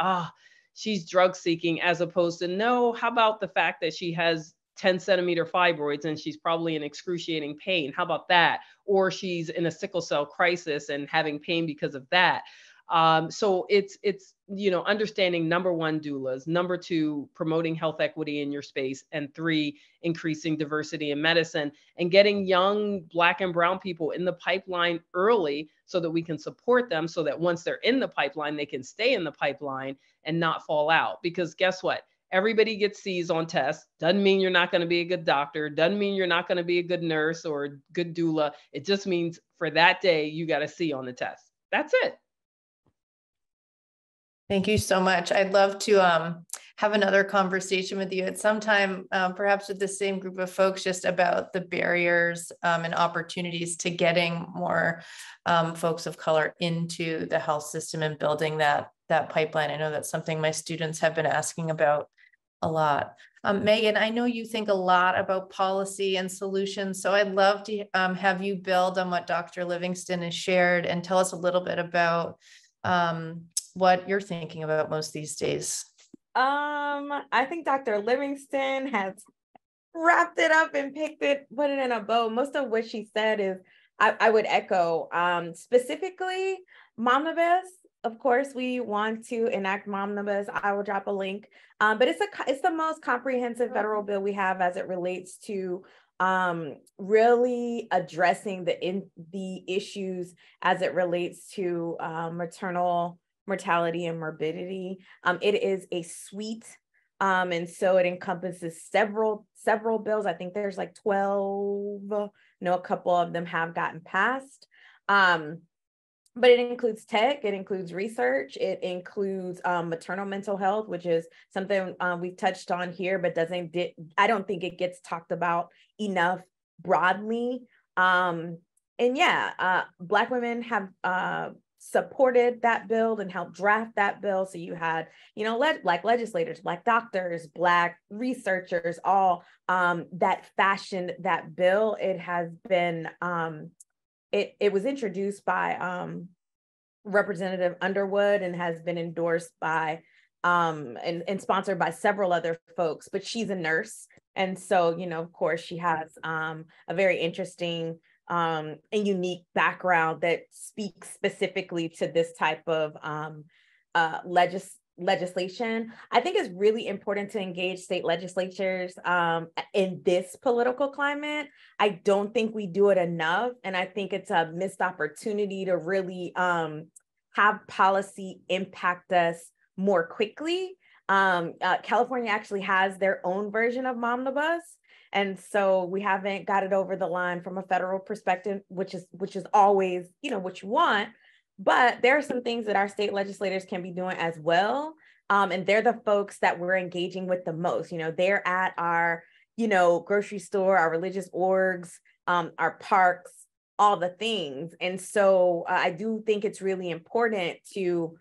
she's drug seeking, as opposed to, no, how about the fact that she has 10-centimeter fibroids and she's probably in excruciating pain? How about that? Or she's in a sickle cell crisis and having pain because of that. So it's understanding, number one, doulas, number two, promoting health equity in your space, and three, increasing diversity in medicine and getting young Black and brown people in the pipeline early so that we can support them, so that once they're in the pipeline, they can stay in the pipeline and not fall out. Because guess what? Everybody gets C's on tests. Doesn't mean you're not going to be a good doctor. Doesn't mean you're not going to be a good nurse or a good doula. It just means for that day, you got a C on the test. That's it. Thank you so much. I'd love to have another conversation with you at some time, perhaps with the same group of folks, just about the barriers and opportunities to getting more folks of color into the health system and building that pipeline. I know that's something my students have been asking about a lot. Megan, I know you think a lot about policy and solutions, so I'd love to have you build on what Dr. Livingston has shared and tell us a little bit about what you're thinking about most these days. I think Dr. Livingston has wrapped it up and put it in a bow. Most of what she said is, I would echo, specifically Momnibus. Of course, we want to enact Momnibus. I will drop a link, but it's the most comprehensive federal bill we have as it relates to really addressing the issues as it relates to maternal mortality and morbidity. It is a suite, and so it encompasses several bills. I think there's like 12. A couple of them have gotten passed. But it includes tech, it includes research, it includes maternal mental health, which is something we've touched on here, but I don't think it gets talked about enough broadly. And Black women have supported that bill and helped draft that bill. So you had, Black legislators, Black doctors, Black researchers, all that fashioned that bill. It has been, it was introduced by Representative Underwood and has been endorsed by and sponsored by several other folks, but she's a nurse. And so, of course, she has a very interesting and unique background that speaks specifically to this type of legislation. I think it's really important to engage state legislatures in this political climate. I don't think we do it enough. And I think it's a missed opportunity to really have policy impact us more quickly. California actually has their own version of Momnibus. And so we haven't got it over the line from a federal perspective, which is always, what you want. But there are some things that our state legislators can be doing as well. And they're the folks that we're engaging with the most. They're at our, grocery store, our religious orgs, our parks, all the things. And so I do think it's really important to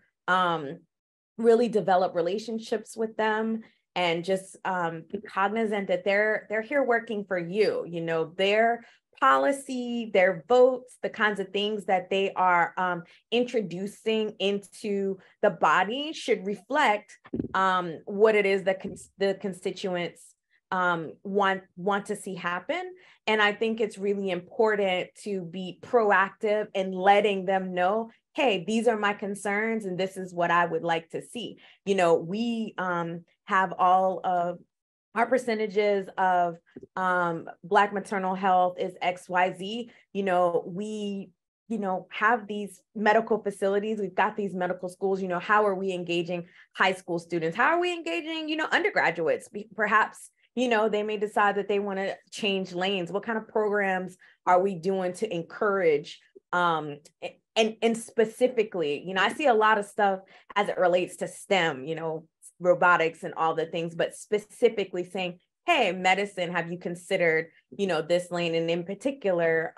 really develop relationships with them and just be cognizant that they're here working for you. Their policy, their votes, the kinds of things that they are introducing into the body should reflect what it is that the constituents want to see happen. And I think it's really important to be proactive in letting them know, hey, these are my concerns and this is what I would like to see. We have all of our percentages of Black maternal health is XYZ. We have these medical facilities. We've got these medical schools. How are we engaging high school students? How are we engaging, undergraduates? Perhaps, they may decide that they want to change lanes. What kind of programs are we doing to encourage and specifically, I see a lot of stuff as it relates to STEM, robotics and all the things, but specifically saying, hey, medicine, have you considered, this lane? And in particular,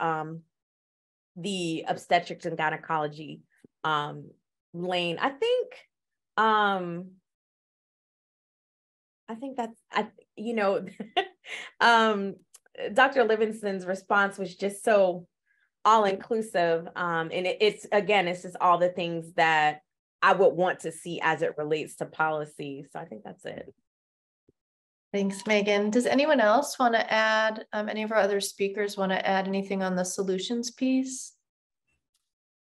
the obstetrics and gynecology lane. I think that's, Dr. Livingston's response was just so all-inclusive. And it's just all the things that I would want to see as it relates to policy. So I think that's it. Thanks, Megan. Does anyone else want to add, any of our other speakers want to add anything on the solutions piece?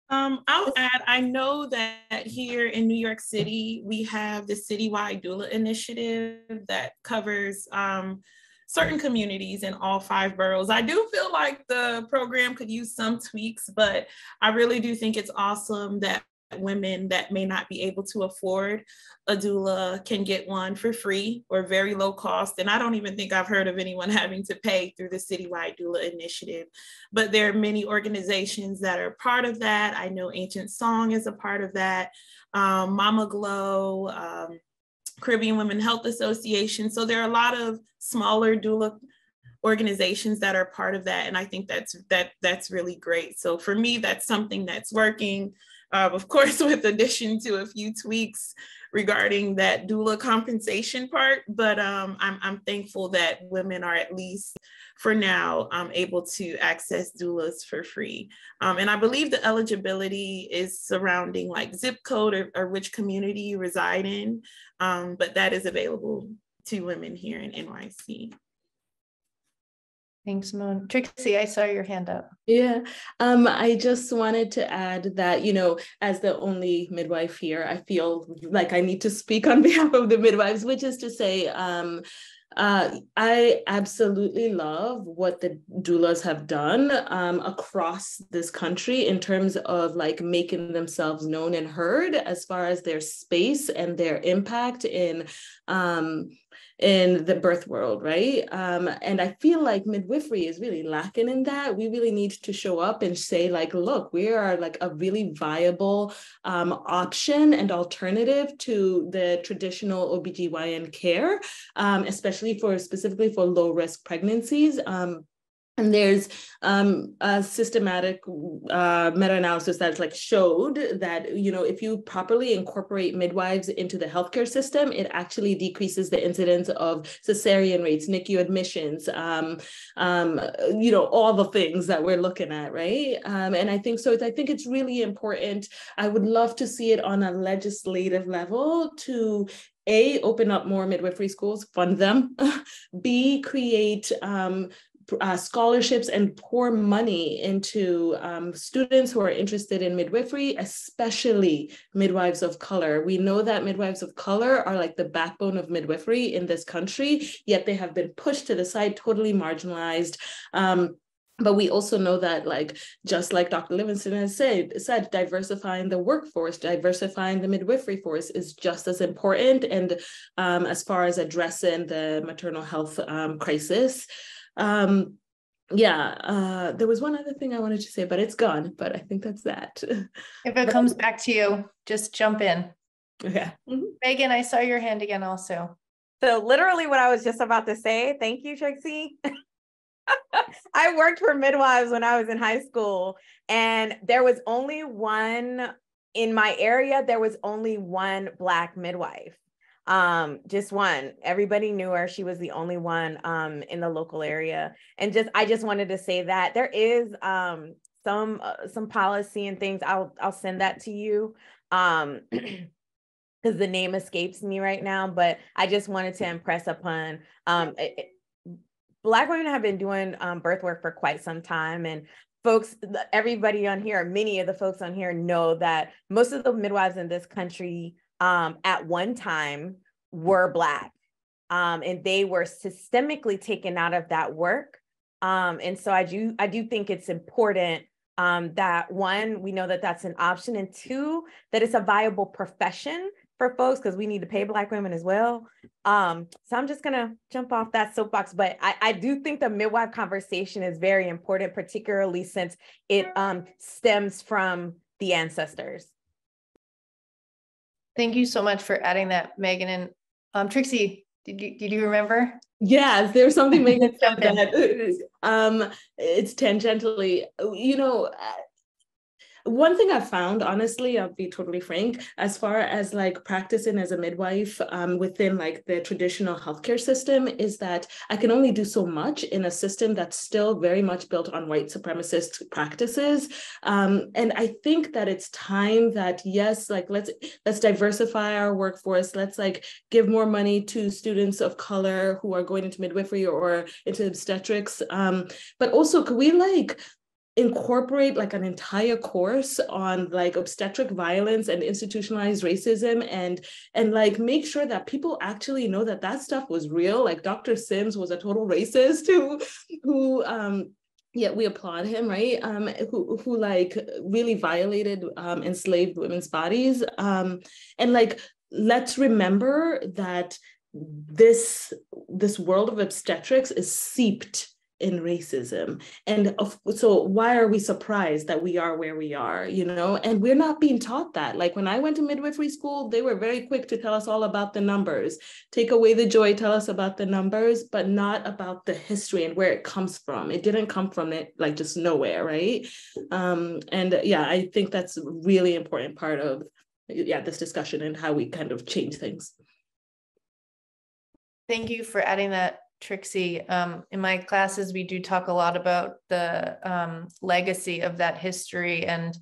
I'll add, I know that here in New York City, we have the citywide doula initiative that covers certain communities in all 5 boroughs. I do feel like the program could use some tweaks, but I really do think it's awesome that women that may not be able to afford a doula can get one for free or very low cost. And I don't even think I've heard of anyone having to pay through the citywide doula initiative, but there are many organizations that are part of that. I know Ancient Song is a part of that, Mama Glow, Caribbean Women Health Association. So there are a lot of smaller doula organizations that are part of that. And I think that's really great. So for me, that's something that's working. Of course, with addition to a few tweaks regarding that doula compensation part, but I'm thankful that women are at least for now able to access doulas for free. And I believe the eligibility is surrounding like zip code or which community you reside in, but that is available to women here in NYC. Thanks, Simone. Trixie, I saw your hand up. Yeah, I just wanted to add that, as the only midwife here, I feel like I need to speak on behalf of the midwives, which is to say, I absolutely love what the doulas have done across this country in terms of like making themselves known and heard as far as their space and their impact in the birth world, right? And I feel like midwifery is really lacking in that. We really need to show up and say like, look, we are like a really viable option and alternative to the traditional OBGYN care, especially specifically for low risk pregnancies. And there's a systematic meta-analysis that's like showed that, you know, if you properly incorporate midwives into the healthcare system, it actually decreases the incidence of cesarean rates, NICU admissions, you know, all the things that we're looking at, right? And I think so. I think it's really important. I would love to see it on a legislative level to A, open up more midwifery schools, fund them, B, create scholarships and pour money into students who are interested in midwifery, especially midwives of color. We know that midwives of color are like the backbone of midwifery in this country, yet they have been pushed to the side, totally marginalized. But we also know that, like, just like Dr. Livingston has said, diversifying the workforce, diversifying the midwifery force is just as important. And as far as addressing the maternal health crisis, there was one other thing I wanted to say, but it's gone. But I think that's that. If it comes back to you, just jump in. Okay. Mm-hmm. Megan, I saw your hand again also. So literally what I was just about to say, thank you, Trixie. I worked for midwives when I was in high school, and there was only one in my area. There was only one Black midwife. Just one. Everybody knew her. She was the only one in the local area. And I just wanted to say that there is some policy and things. I'll send that to you. Because the name escapes me right now, but I just wanted to impress upon Black women have been doing birth work for quite some time, and folks, everybody on here, many of the folks on here know that most of the midwives in this country at one time were Black, and they were systemically taken out of that work. And so I do think it's important that, one, we know that that's an option, and two, that it's a viable profession for folks, because we need to pay Black women as well. So I'm just gonna jump off that soapbox, but I do think the midwife conversation is very important, particularly since it stems from the ancestors. Thank you so much for adding that, Megan. And Trixie, did you remember? Yes, there's something Megan said that it's tangentially, you know. One thing I've found, honestly, I'll be totally frank, as far as like practicing as a midwife within like the traditional healthcare system, is that I can only do so much in a system that's still very much built on white supremacist practices. And I think that it's time that, yes, like let's diversify our workforce. Let's like give more money to students of color who are going into midwifery or into obstetrics. But also, could we like incorporate like an entire course on like obstetric violence and institutionalized racism, and like make sure that people actually know that that stuff was real. Like Dr. Sims was a total racist who yet we applaud him, right? Who like really violated enslaved women's bodies. And like, let's remember that this world of obstetrics is seeped in racism. And so why are we surprised that we are where we are, you know? And we're not being taught that. Like when I went to midwifery school, they were very quick to tell us all about the numbers. Take away the joy, tell us about the numbers, but not about the history and where it comes from. It didn't come from it like just nowhere, right? And yeah, I think that's a really important part of this discussion and how we kind of change things. Thank you for adding that, Trixie. In my classes, we do talk a lot about the legacy of that history. And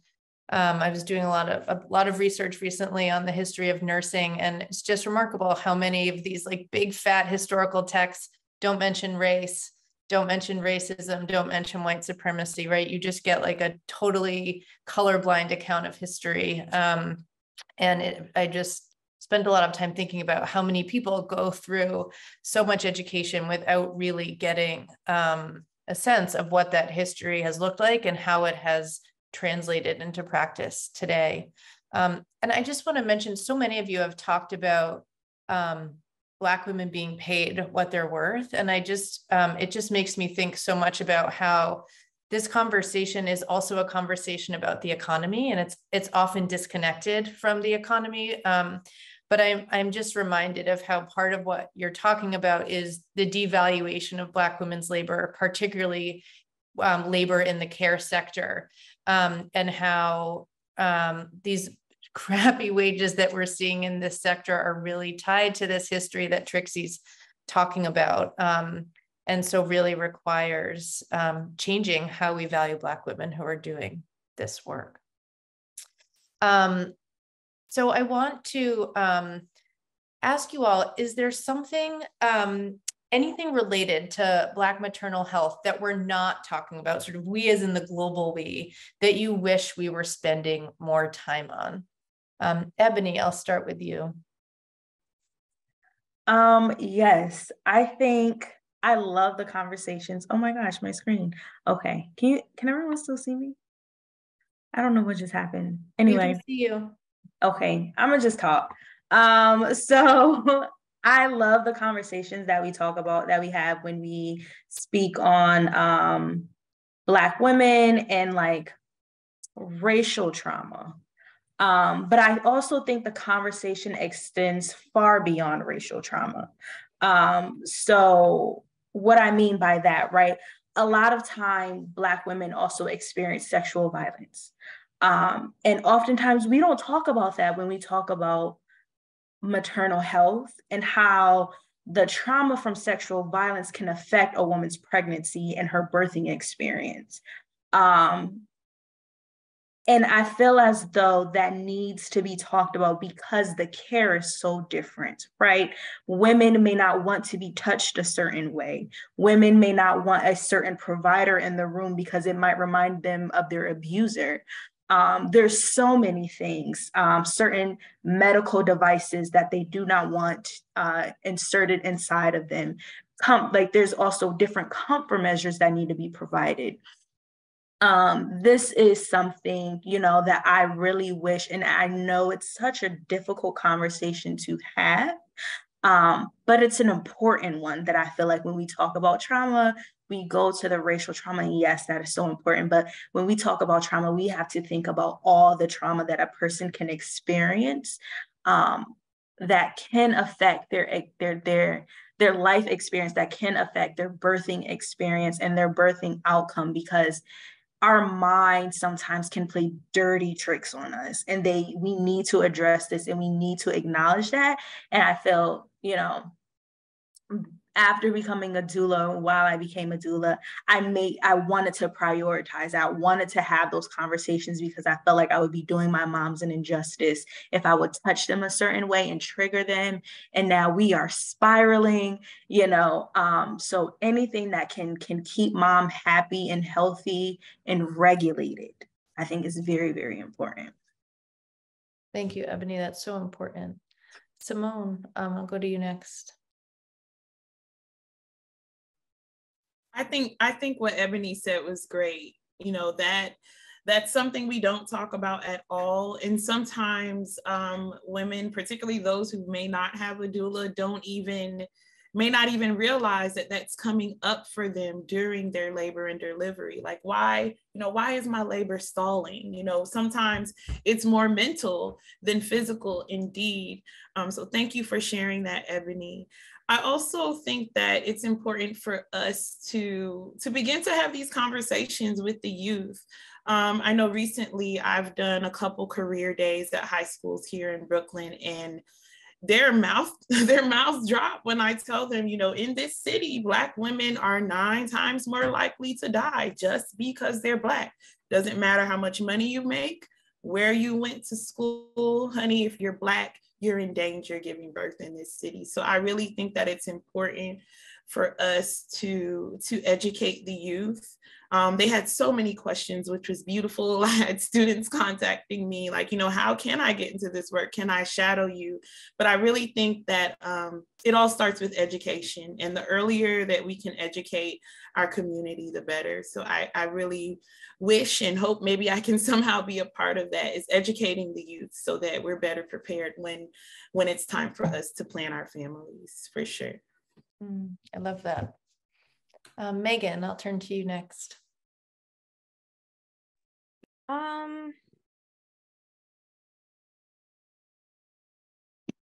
I was doing a lot of research recently on the history of nursing. And it's just remarkable how many of these like big fat historical texts don't mention race, don't mention racism, don't mention white supremacy, right? You just get like a totally colorblind account of history. I just spent a lot of time thinking about how many people go through so much education without really getting a sense of what that history has looked like and how it has translated into practice today. And I just want to mention, so many of you have talked about Black women being paid what they're worth. And it just makes me think so much about how this conversation is also a conversation about the economy, and it's often disconnected from the economy. But I'm just reminded of how part of what you're talking about is the devaluation of Black women's labor, particularly labor in the care sector, and how these crappy wages that we're seeing in this sector are really tied to this history that Trixie's talking about. And so really requires changing how we value Black women who are doing this work. So I want to ask you all, is there something, anything related to Black maternal health that we're not talking about, sort of we as in the global we, that you wish we were spending more time on? Ebony, I'll start with you. Yes, I think I love the conversations. Oh my gosh, my screen. Okay, can everyone still see me? I don't know what just happened. Anyway, We can see you. Okay, I'm gonna just talk. So I love the conversations that we talk about, that we have when we speak on Black women and like racial trauma. But I also think the conversation extends far beyond racial trauma. So what I mean by that, right? A lot of time, Black women also experience sexual violence. And oftentimes we don't talk about that when we talk about maternal health and how the trauma from sexual violence can affect a woman's pregnancy and her birthing experience. And I feel as though that needs to be talked about because the care is so different, right? Women may not want to be touched a certain way. Women may not want a certain provider in the room because it might remind them of their abuser. There's so many things, certain medical devices that they do not want inserted inside of them. Like there's also different comfort measures that need to be provided. This is something, that I really wish, and I know it's such a difficult conversation to have, but it's an important one that I feel like when we talk about trauma, we go to the racial trauma, and yes, that is so important. But when we talk about trauma, we have to think about all the trauma that a person can experience, that can affect their life experience, that can affect their birthing experience and their birthing outcome, because our mind sometimes can play dirty tricks on us, and we need to address this and we need to acknowledge that. And I feel, after becoming a doula, while I became a doula, I wanted to prioritize. I wanted to have those conversations because I felt like I would be doing my moms an injustice if I would touch them a certain way and trigger them. And now we are spiraling, so anything that can keep mom happy and healthy and regulated, I think is very, very important. Thank you, Ebony. That's so important. Simone, I'll go to you next. I think what Ebony said was great. That's something we don't talk about at all. And sometimes women, particularly those who may not have a doula, may not even realize that that's coming up for them during their labor and delivery. Like, why is my labor stalling? Sometimes it's more mental than physical indeed. So thank you for sharing that, Ebony. I also think that it's important for us to begin to have these conversations with the youth. I know recently I've done a couple career days at high schools here in Brooklyn, and their mouths drop when I tell them, in this city, Black women are 9 times more likely to die just because they're Black. Doesn't matter how much money you make, where you went to school, honey, if you're Black, you're in danger giving birth in this city. So I really think that it's important for us to educate the youth. They had so many questions, which was beautiful. I had students contacting me like, how can I get into this work? Can I shadow you? But I really think that it all starts with education, and the earlier that we can educate our community, the better. So I really wish and hope maybe I can somehow be a part of that, is educating the youth so that we're better prepared when it's time for us to plan our families, for sure. I love that. Megan, I'll turn to you next.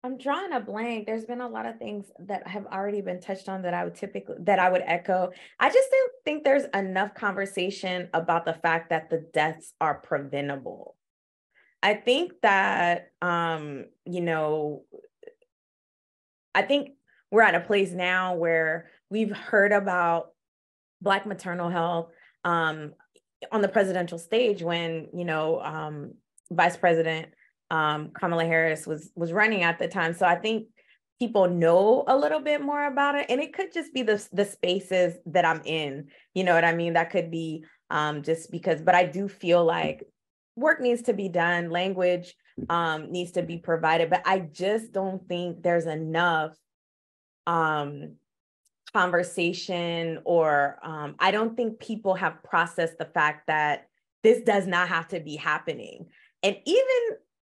I'm drawing a blank. There's been a lot of things that have already been touched on that I would echo. I just don't think there's enough conversation about the fact that the deaths are preventable. I think that, I think we're at a place now where we've heard about Black maternal health on the presidential stage when, Vice President Kamala Harris was running at the time. So I think people know a little bit more about it, and it could just be the spaces that I'm in. You know what I mean? That could be just because, but I do feel like work needs to be done, language needs to be provided, but I just don't think there's enough conversation or I don't think people have processed the fact that this does not have to be happening. And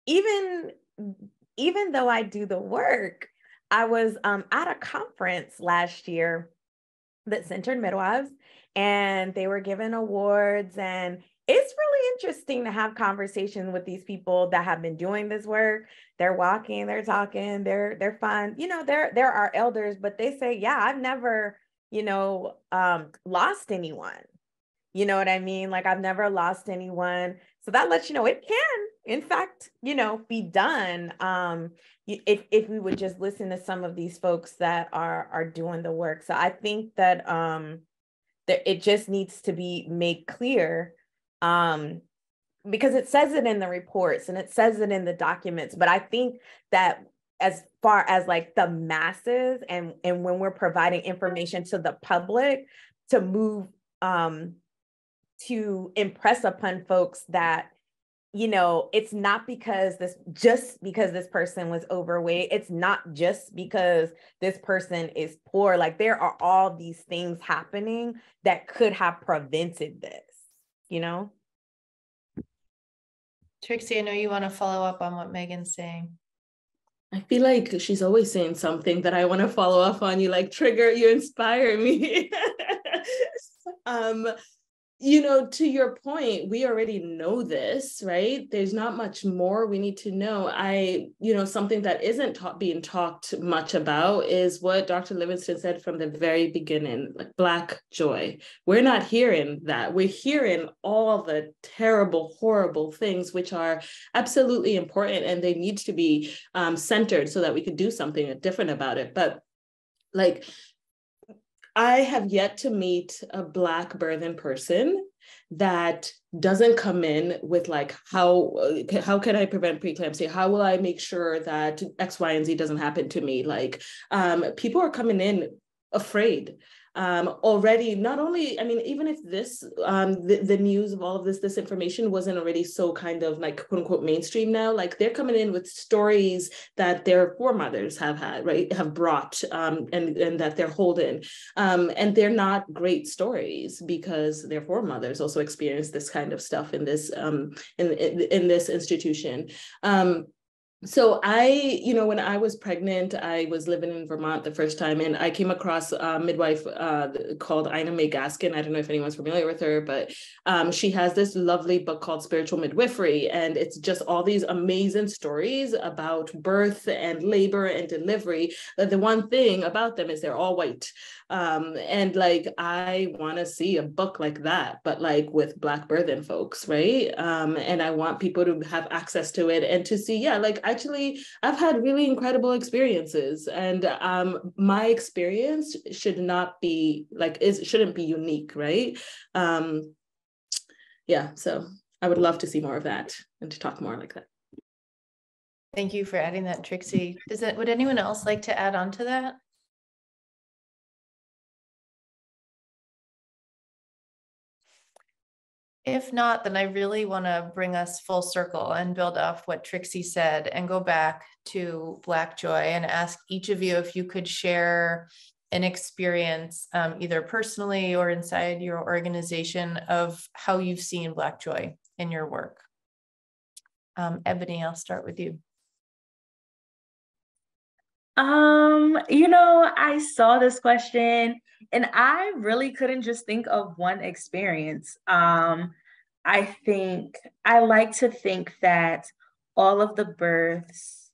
even though I do the work, I was at a conference last year that centered midwives, and they were given awards, and it's really interesting to have conversations with these people that have been doing this work. They're walking, they're talking, they're fun. They're our elders, but they say, yeah, I've never, lost anyone. You know what I mean? Like, I've never lost anyone. So that lets you know it can, in fact, be done. If we would just listen to some of these folks that are doing the work. So I think that it just needs to be made clear, because it says it in the reports and it says it in the documents. But I think that as far as like the masses and when we're providing information to the public to move to impress upon folks that, it's not because this person was overweight. It's not just because this person is poor. Like, there are all these things happening that could have prevented this, Trixie, I know you want to follow up on what Megan's saying. I feel like she's always saying something that I want to follow up on. You trigger, you inspire me. To your point, we already know this, right? There's not much more we need to know. Something that isn't being talked much about is what Dr. Livingston said from the very beginning, like Black joy. We're not hearing that. We're hearing all the terrible, horrible things, which are absolutely important, and they need to be centered so that we could do something different about it. But I have yet to meet a Black birthing person that doesn't come in with how can I prevent preeclampsia? How will I make sure that X, Y, and Z doesn't happen to me? People are coming in afraid already. Not only, even if this, the news of all of this information wasn't already so kind of quote unquote mainstream now, they're coming in with stories that their foremothers have had, right, have brought, and that they're holding. And they're not great stories because their foremothers also experienced this kind of stuff in this, in this institution. So when I was pregnant, I was living in Vermont the first time, and I came across a midwife called Ina May Gaskin. I don't know if anyone's familiar with her, but she has this lovely book called Spiritual Midwifery, and it's just all these amazing stories about birth and labor and delivery. But the one thing about them is they're all white. And I want to see a book like that, but with Black birthing folks, right? And I want people to have access to it and to see, actually, I've had really incredible experiences, and my experience shouldn't be unique, right? So I would love to see more of that and to talk more like that. Thank you for adding that, Trixie. Would anyone else like to add on to that? If not, then I really want to bring us full circle and build off what Trixie said and go back to Black joy and ask each of you if you could share an experience, either personally or inside your organization, of how you've seen Black joy in your work. Ebony, I'll start with you. I saw this question and I really couldn't just think of one experience. I like to think that all of the births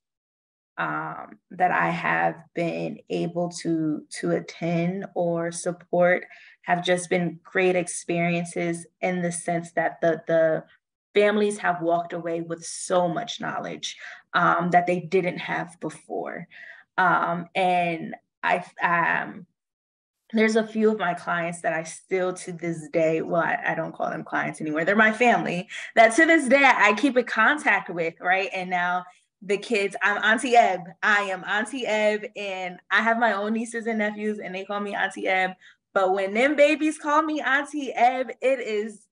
that I have been able to attend or support have just been great experiences, in the sense that the families have walked away with so much knowledge that they didn't have before. And there's a few of my clients that I still, to this day, well, I don't call them clients anymore. They're my family, that to this day I keep in contact with, right? And now the kids, I'm Auntie Eb. I am Auntie Eb, and I have my own nieces and nephews, and they call me Auntie Eb. But when them babies call me Auntie Eb, it is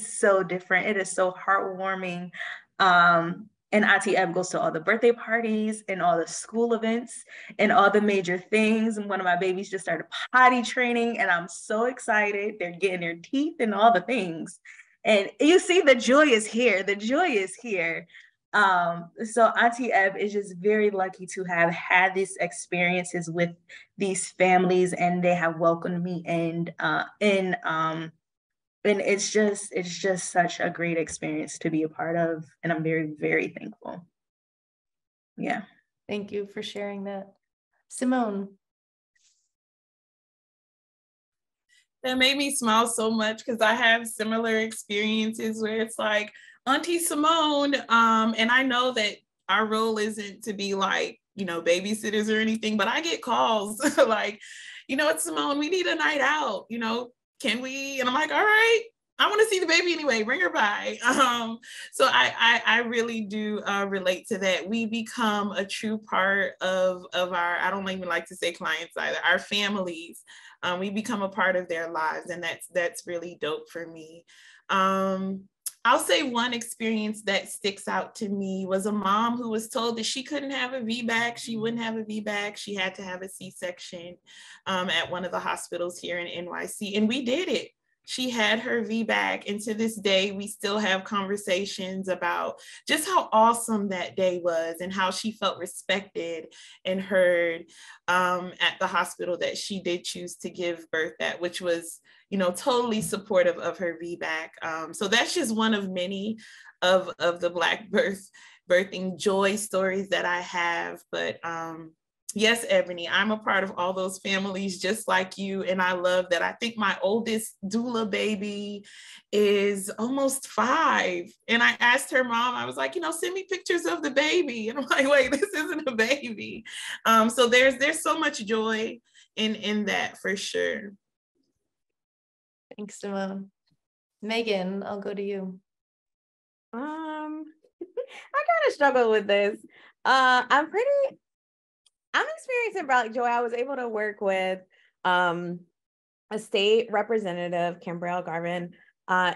so different. It is so heartwarming. And Auntie Eb goes to all the birthday parties and all the school events and all the major things. And one of my babies just started potty training, and I'm so excited. They're getting their teeth and all the things. And you see, the joy is here. The joy is here. So Auntie Eb is just very lucky to have had these experiences with these families, and they have welcomed me and it's just such a great experience to be a part of, and I'm very, very thankful. Yeah. Thank you for sharing that. Simone. That made me smile so much, because I have similar experiences where it's like, Auntie Simone, and I know that our role isn't to be like, babysitters or anything, but I get calls like, it's Simone, we need a night out, can we? And I'm like, all right, I want to see the baby anyway, bring her by. So I really do relate to that. We become a true part of our, I don't even like to say clients either, our families. We become a part of their lives, and that's really dope for me. I'll say one experience that sticks out to me was a mom who was told that she couldn't have a VBAC. She wouldn't have a VBAC. She had to have a C-section at one of the hospitals here in NYC. And we did it. She had her VBAC. And to this day, we still have conversations about just how awesome that day was and how she felt respected and heard at the hospital that she did choose to give birth at, which was totally supportive of her VBAC. So that's just one of many of the Black birthing joy stories that I have. But yes, Ebony, I'm a part of all those families just like you. And I love that. I think my oldest doula baby is almost 5. And I asked her mom, I was like, send me pictures of the baby. And I'm like, wait, this isn't a baby. So there's so much joy in that, for sure. Thanks, Simone. Megan, I'll go to you. I kind of struggle with this. I'm experiencing Black joy. I was able to work with a state representative, Kimbrell Garvin,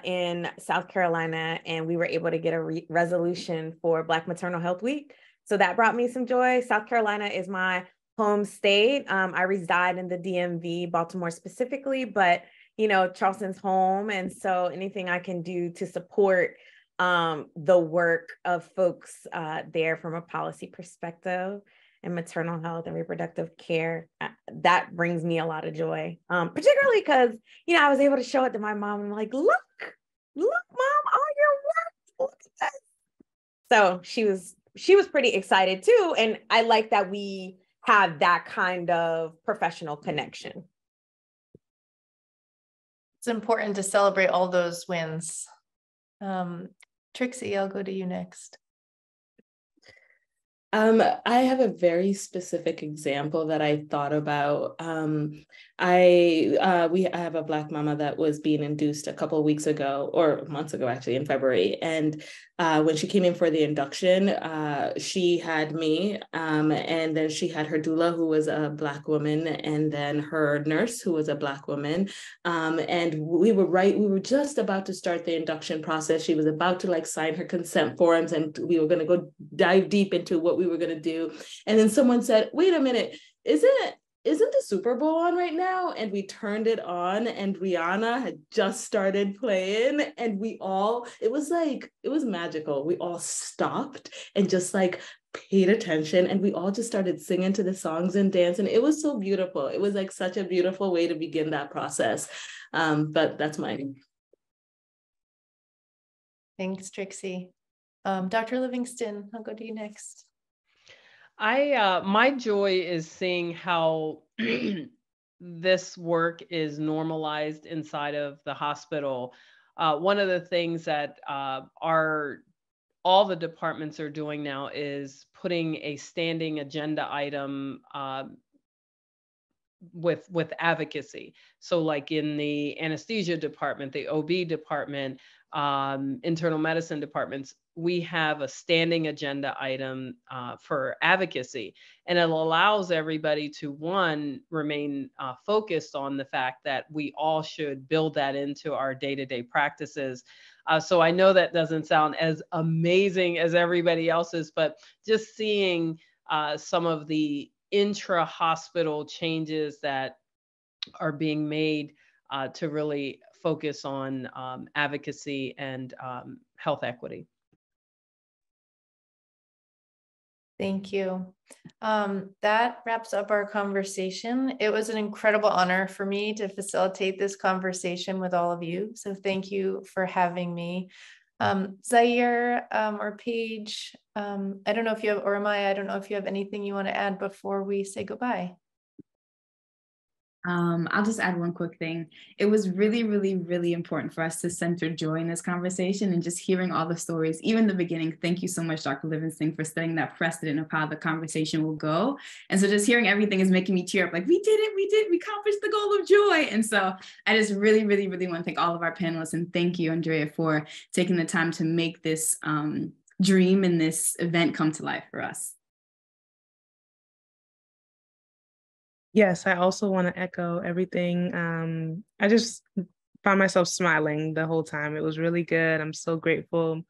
in South Carolina, and we were able to get a resolution for Black Maternal Health Week. So that brought me some joy. South Carolina is my home state. I reside in the DMV, Baltimore specifically, but Charleston's home. And so anything I can do to support the work of folks there from a policy perspective and maternal health and reproductive care, that brings me a lot of joy, particularly because, I was able to show it to my mom and I'm like, look, mom, all your work, look at that. So she was pretty excited too. And I like that we have that kind of professional connection. It's important to celebrate all those wins. Trixie, I'll go to you next. I have a very specific example that I thought about. I have a Black mama that was being induced a couple of weeks ago, or months ago, actually, in February. And when she came in for the induction, she had me, and then she had her doula, who was a Black woman, and then her nurse, who was a Black woman. And we were just about to start the induction process. She was about to sign her consent forms, and we were going to go dive deep into what we were going to do. And then someone said, wait a minute, isn't the Super Bowl on right now? And we turned it on, and Rihanna had just started playing, and it was magical. We all stopped and just paid attention, and we all just started singing to the songs and dancing. It was so beautiful. It was such a beautiful way to begin that process. But that's mine. Thanks, Trixie. Dr. Livingston, I'll go to you next. My joy is seeing how this work is normalized inside of the hospital. One of the things that all the departments are doing now is putting a standing agenda item with advocacy. So like in the anesthesia department, the OB department, internal medicine departments, we have a standing agenda item for advocacy. And it allows everybody to, one, remain focused on the fact that we all should build that into our day-to-day practices. So I know that doesn't sound as amazing as everybody else's, but just seeing some of the intra-hospital changes that are being made to really focus on advocacy and health equity. Thank you. That wraps up our conversation. It was an incredible honor for me to facilitate this conversation with all of you. So thank you for having me. Zaire or Paige, I don't know if you have, or Amaya, I don't know if you have anything you want to add before we say goodbye. I'll just add one quick thing. It was really, really, really important for us to center joy in this conversation and just hearing all the stories, even the beginning. Thank you so much, Dr. Livingston, for setting that precedent of how the conversation will go. And so just hearing everything is making me tear up, like, we did it, we accomplished the goal of joy. And so I just really, really, really want to thank all of our panelists, and thank you, Andrea, for taking the time to make this dream and this event come to life for us. Yes, I also want to echo everything. I just found myself smiling the whole time. It was really good. I'm so grateful.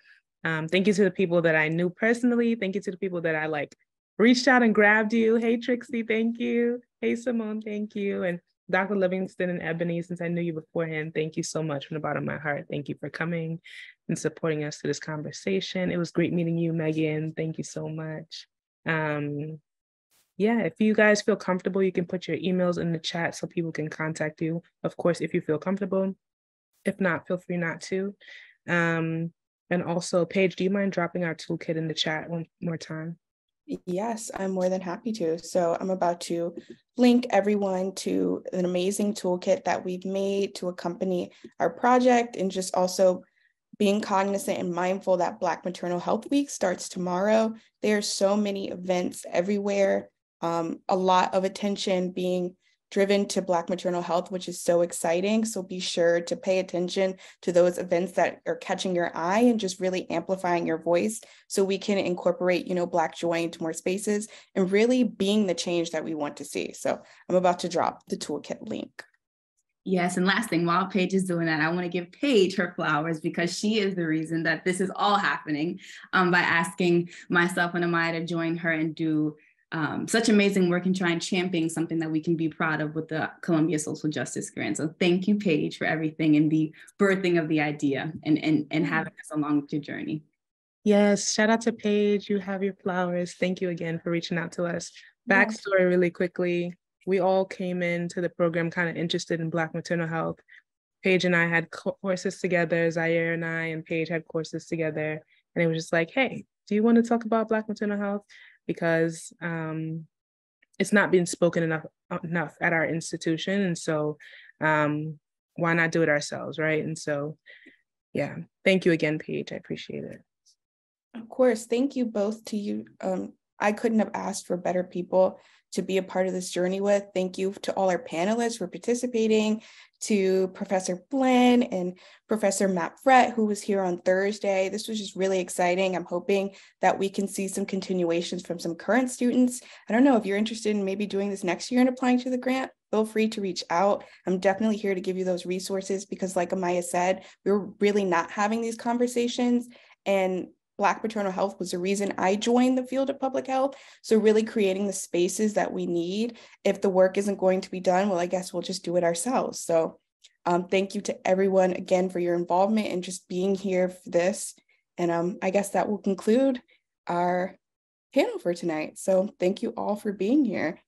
Thank you to the people that I knew personally. Thank you to the people that I reached out and grabbed you. Hey, Trixie, thank you. Hey, Simone, thank you. And Dr. Livingston and Ebony, since I knew you beforehand, thank you so much from the bottom of my heart. Thank you for coming and supporting us through this conversation. It was great meeting you, Megan. Thank you so much. Yeah, if you guys feel comfortable, you can put your emails in the chat so people can contact you. Of course, if you feel comfortable. If not, feel free not to. And also, Paige, do you mind dropping our toolkit in the chat one more time? Yes, I'm more than happy to. So I'm about to link everyone to an amazing toolkit that we've made to accompany our project, and just also being cognizant and mindful that Black Maternal Health Week starts tomorrow. There are so many events everywhere. A lot of attention being driven to Black maternal health, which is so exciting. So be sure to pay attention to those events that are catching your eye and just really amplifying your voice so we can incorporate, Black joy into more spaces and really being the change that we want to see. So I'm about to drop the toolkit link. Yes, and last thing, while Paige is doing that, I want to give Paige her flowers because she is the reason that this is all happening by asking myself and Amaya to join her and do such amazing work and try and champion something that we can be proud of with the Columbia Social Justice Grant. So thank you, Paige, for everything and the birthing of the idea and having us along with your journey. Yes, shout out to Paige. You have your flowers. Thank you again for reaching out to us. Backstory really quickly. We all came into the program kind of interested in Black maternal health. Paige and I had courses together. Zaire and I and Paige had courses together. And it was just like, hey, do you want to talk about Black maternal health? Because it's not being spoken enough at our institution. And so why not do it ourselves, right? And so, yeah, thank you again, Paige. I appreciate it. Of course, thank you both to you. I couldn't have asked for better people to be a part of this journey with. Thank you to all our panelists for participating, to Professor Flynn and Professor Matt Frett, who was here on Thursday. This was just really exciting. I'm hoping that we can see some continuations from some current students. I don't know if you're interested in maybe doing this next year and applying to the grant, feel free to reach out. I'm definitely here to give you those resources because like Amaya said, we're really not having these conversations, and Black maternal health was the reason I joined the field of public health. So really creating the spaces that we need. If the work isn't going to be done, well, I guess we'll just do it ourselves. So thank you to everyone again for your involvement and just being here for this. And I guess that will conclude our panel for tonight. So thank you all for being here.